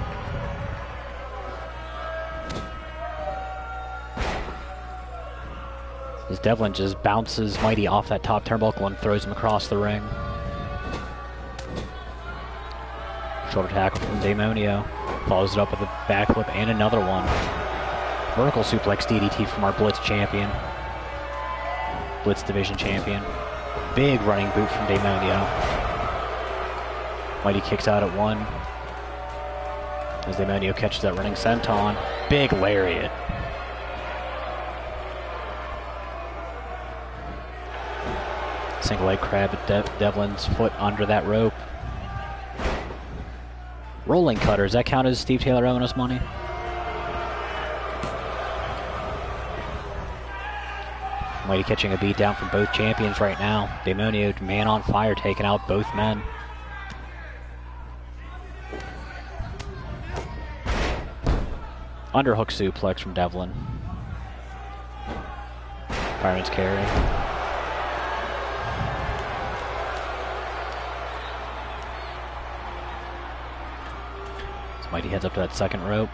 As Devlin just bounces Mighty off that top turnbuckle and throws him across the ring. Shoulder tackle from Demonio. Follows it up with a backflip and another one. Vertical suplex DDT from our Blitz champion. Blitz division champion. Big running boot from Demonio. Mighty kicks out at 1. As Demonio catches that running senton. Big lariat. Single leg crab at Devlin's foot under that rope. Rolling cutter. Does that count as Steve Taylor owing us money? Mighty catching a beat down from both champions right now. Demonio, man on fire, taking out both men. Underhook suplex from Devlin. Fireman's carry. So Mighty heads up to that second rope.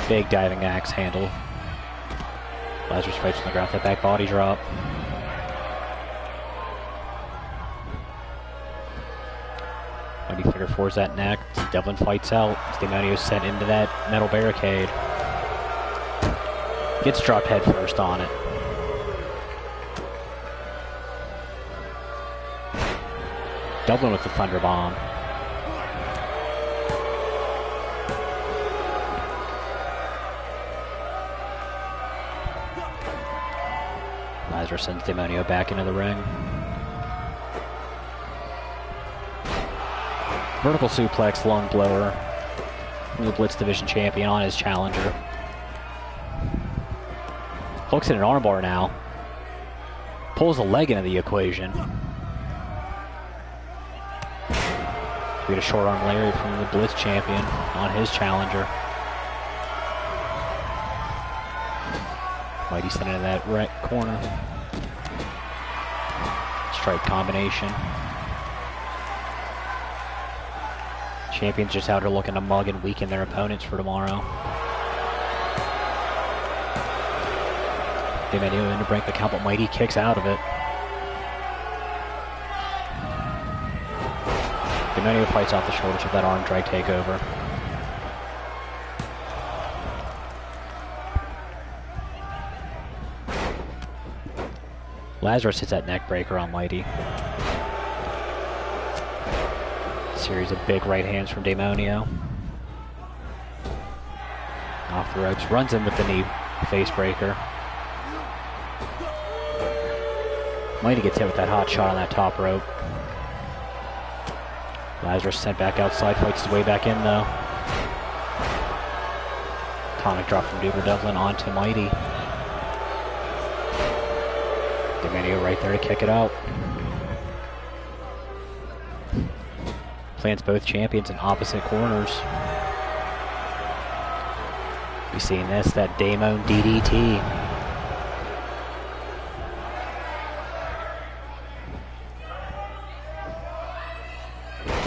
Big diving axe handle. Lazarus fights on the ground, that back body drop. Mighty figure fours that neck. Devlin fights out. Demonio sent into that metal barricade. Gets dropped head first on it. Devlin with the thunder bomb. Lazarus sends Demonio back into the ring. Vertical suplex, lung blower. From the Blitz Division champion on his challenger. Hooks in an armbar now. Pulls a leg into the equation. We get a short arm lariat from the Blitz champion on his challenger. Mighty sent into that right corner. Strike combination. Champions just out here looking to mug and weaken their opponents for tomorrow. Demonio in to break the count, but Mighty kicks out of it. Demonio fights off the shoulders with that arm drag takeover. Lazarus hits that neck breaker on Mighty. Series of big right hands from Demonio. Off the ropes, runs in with the knee face breaker. Mighty gets hit with that hot shot on that top rope. Lazarus sent back outside, fights his way back in though. Atomic drop from Duber Devlin onto Mighty. Demonio right there to kick it out. Plants both champions in opposite corners. We've seen this, that Damon DDT.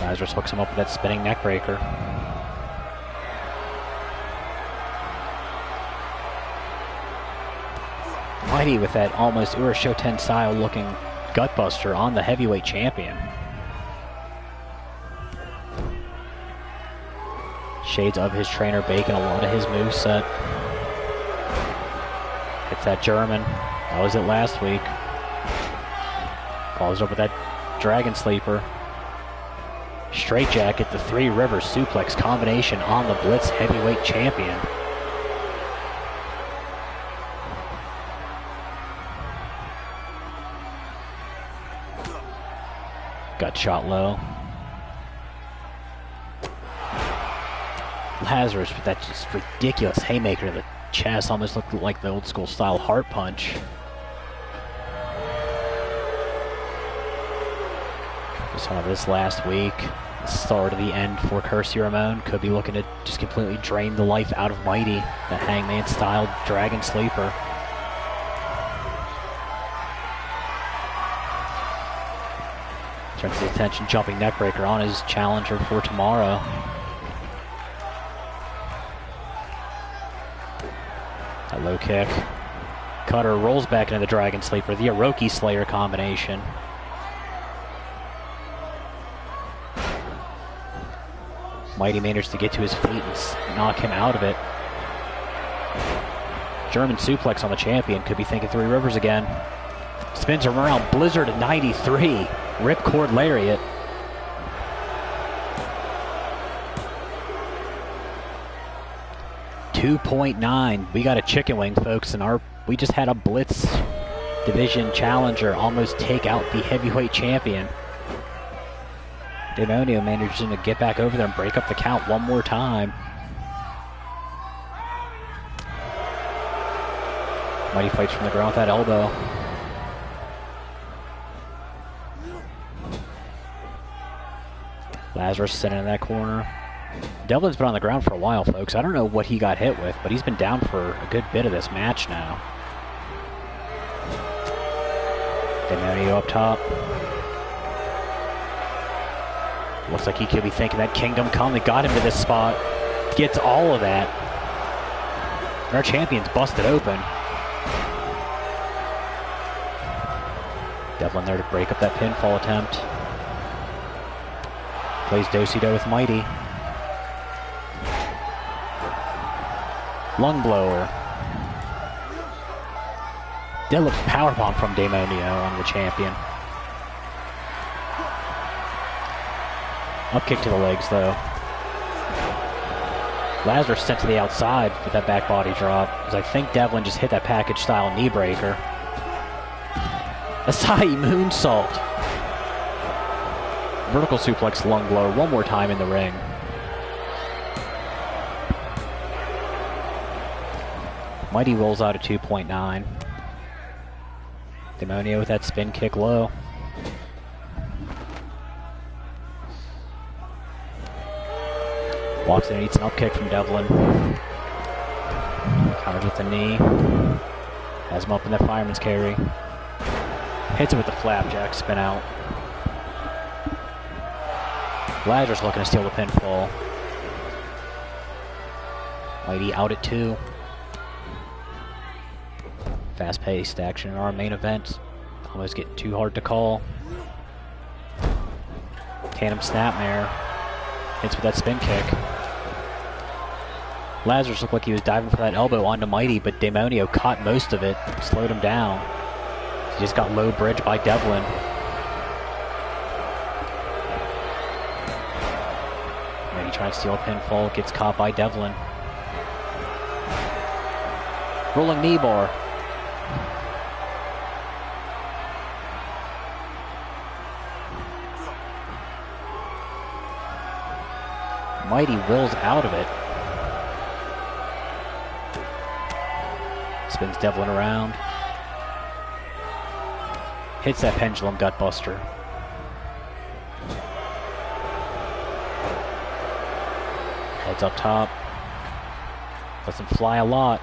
Lazarus hooks him up with that spinning neck breaker. Mighty with that almost Ura Shoten style looking gutbuster on the heavyweight champion. Shades of his trainer Bacon, a lot of his moveset. Hits that German. That was it last week. Follows up with that Dragon Sleeper. Straight jacket, the Three Rivers suplex combination on the Blitz heavyweight champion. Got shot low. Lazarus with that just ridiculous haymaker to the chest, almost looked like the old school style heart punch. We saw this last week. The start of the end for Curse Ramon. Could be looking to just completely drain the life out of Mighty. The Hangman style Dragon Sleeper. Turns his attention, jumping neckbreaker on his challenger for tomorrow. That low kick. Cutter rolls back into the Dragon Sleeper, the Orochi Slayer combination. Mighty managed to get to his feet and knock him out of it. German suplex on the champion. Could be thinking Three Rivers again. Spins him around. Blizzard at 93. Ripcord lariat. $2.9. We got a chicken wing, folks, and we just had a Blitz division challenger almost take out the heavyweight champion. Demonio managing to get back over there and break up the count one more time. Mighty fights from the ground with that elbow. Lazarus sitting in that corner. Devlin's been on the ground for a while, folks. I don't know what he got hit with, but he's been down for a good bit of this match now. Demonio up top. Looks like he could be thinking that Kingdom Come that got him to this spot. Gets all of that. Our champion's busted open. Devlin there to break up that pinfall attempt. Plays do-si-do with Mighty. Lung blower. Deadlift powerbomb from Demonio on the champion. Up kick to the legs though. Lazarus sent to the outside with that back body drop, as I think Devlin just hit that package style knee breaker. Asai moonsault. Vertical suplex lung blower one more time in the ring. Mighty rolls out at 2.9. Demonio with that spin kick low. Walks in and eats an up kick from Devlin. Counters with the knee. Has him up in that fireman's carry. Hits him with the flapjack spin out. Lazarus looking to steal the pinfall. Mighty out at 2. Fast-paced action in our main event. Almost getting too hard to call. Tandem snapmare. Hits with that spin kick. Lazarus looked like he was diving for that elbow onto Mighty, but Demonio caught most of it, slowed him down. He just got low bridge by Devlin. Mighty trying to steal a pinfall, gets caught by Devlin. Rolling knee bar. Mighty wills out of it. Spins Devlin around. Hits that pendulum gutbuster. Heads up top. Lets him fly a lot.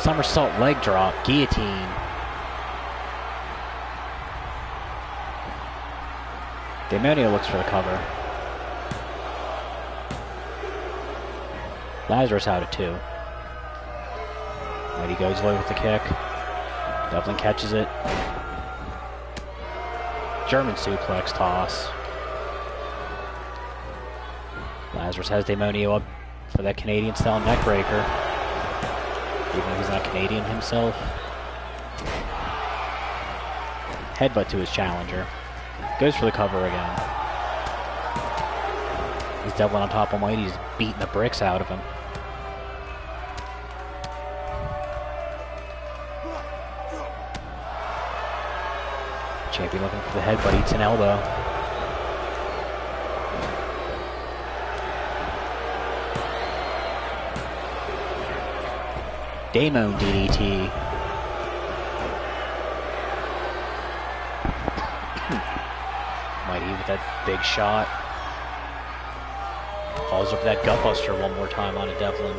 Somersault leg drop. Guillotine. Demonio looks for the cover. Lazarus out at 2. Mighty goes low with the kick. Devlin catches it. German suplex toss. Lazarus has Demonio up for that Canadian style neck breaker. Even though he's not Canadian himself. Headbutt to his challenger. Goes for the cover again. He's Devlin on top of Mighty. He's beating the bricks out of him. Champion looking for the headbutt. Eats an elbow. Damon DDT. Mighty with that big shot. Follows up that gutbuster one more time on a Devlin.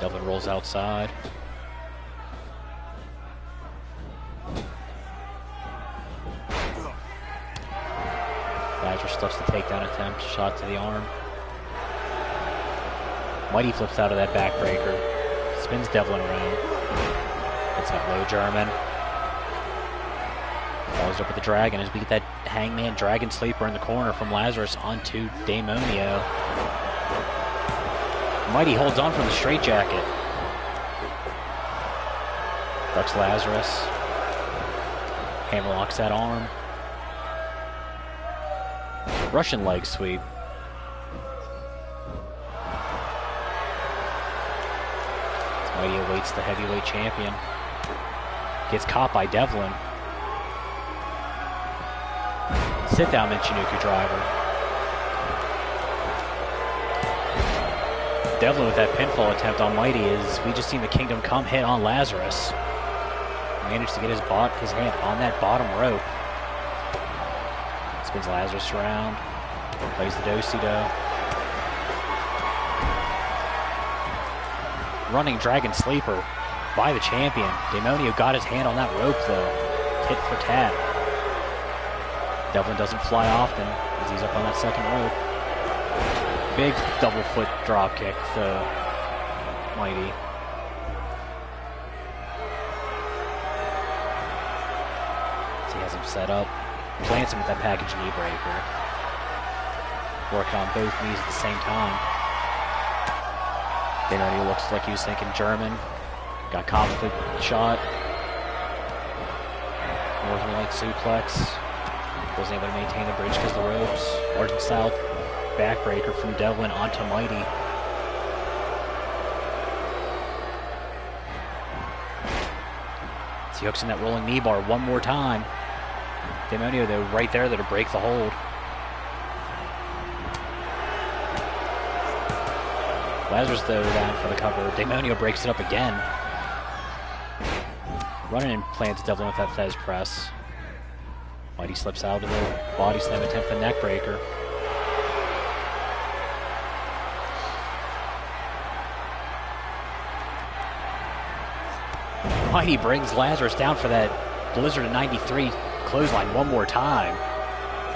Devlin rolls outside. Lazarus stuffs the takedown attempt. Shot to the arm. Mighty flips out of that backbreaker. Spins Devlin around. Gets that low German. Follows up with the dragon as we get that hangman dragon sleeper in the corner from Lazarus onto Demonio. Mighty holds on from the straitjacket. Ducks Lazarus. Hammerlocks that arm. Russian leg sweep. Mighty awaits the heavyweight champion. Gets caught by Devlin. Sit down Michinoku driver. Devlin with that pinfall attempt on Mighty as we just seen the Kingdom Come hit on Lazarus. Managed to get his hand on that bottom rope. Spins Lazarus around. Plays the do-si-do. Running dragon sleeper by the champion. Demonio got his hand on that rope though. Tit for tat. Devlin doesn't fly often as he's up on that second rope. Big double foot drop kick to Mighty. So he has him set up. Plants him with that package knee breaker. Working on both knees at the same time. Demonio looks like he was thinking German. Got caught with a shot. Northern Light suplex. Wasn't able to maintain the bridge because of the ropes. Argent style backbreaker from Devlin onto Mighty. So he hooks in that rolling knee bar one more time. Demonio though right there to break the hold. Lazarus though down for the cover. Demonio breaks it up again. Running and plants Devlin with that Fez press. Mighty slips out of the body slam attempt for the neck breaker. Mighty brings Lazarus down for that Blizzard of 93 clothesline one more time.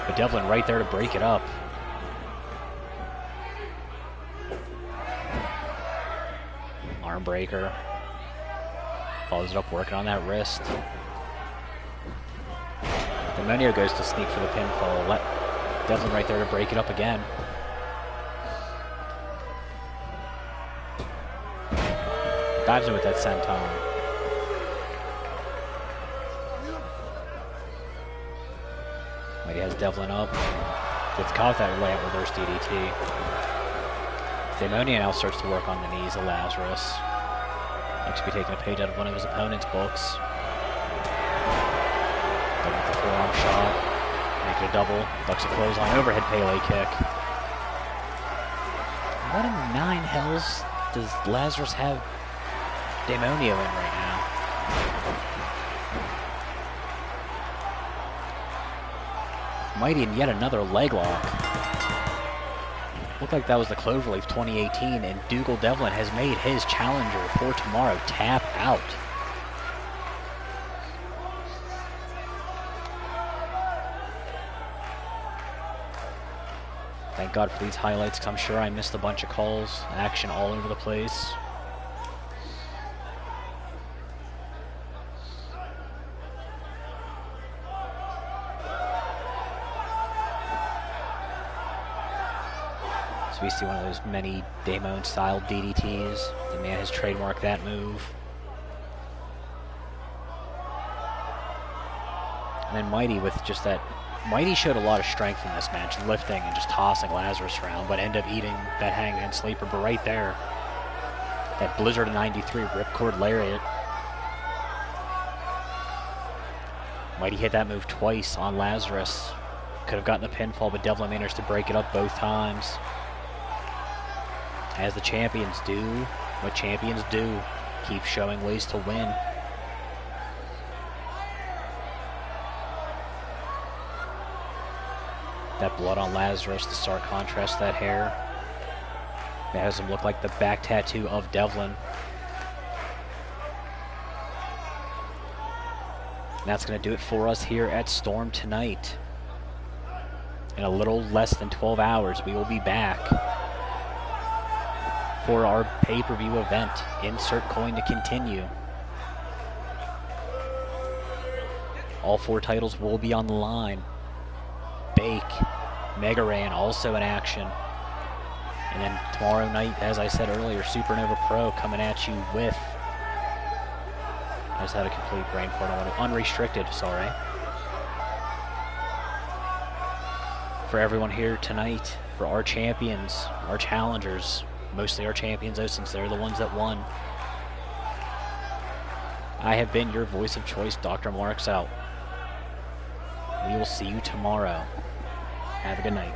But Devlin right there to break it up. Arm breaker. Follows it up working on that wrist. Demonio goes to sneak for the pinfall. Devlin right there to break it up again. Dives in with that senton. Mighty has Devlin up. Gets caught that layup reverse DDT. Demonia now starts to work on the knees of Lazarus. Looks to be taking a page out of one of his opponent's books. Double with the forearm shot. Make it a double. Ducks a clothesline overhead Pele kick. What in 9 hells does Lazarus have Demonio in right now? Mighty in yet another leg lock. Looked like that was the Cloverleaf 2018, and Dougal Devlin has made his challenger for tomorrow tap out. Thank God for these highlights, because I'm sure I missed a bunch of calls. Action all over the place. So we see one of those many Damone-style DDTs. The man has trademarked that move. And then Mighty with just that. Mighty showed a lot of strength in this match, lifting and just tossing Lazarus around, but ended up eating that hangman sleeper. But right there, that Blizzard of 93 ripcord lariat. Mighty hit that move twice on Lazarus. Could have gotten the pinfall, but Devlin managed to break it up both times. As the champions do, what champions do, keep showing ways to win. That blood on Lazarus to stark contrast that hair. It has him look like the back tattoo of Devlin. And that's going to do it for us here at Storm tonight. In a little less than 12 hours, we will be back for our pay-per-view event, Insert Coin to Continue. All 4 titles will be on the line. Bake, Mega Ran also in action. And then tomorrow night, as I said earlier, Supernova Pro coming at you with... I just had a complete brain fart on it. Unrestricted, sorry. For everyone here tonight, for our champions, our challengers, mostly our champions though, since they're the ones that won. I have been your voice of choice, DrMarxout. We will see you tomorrow. Have a good night.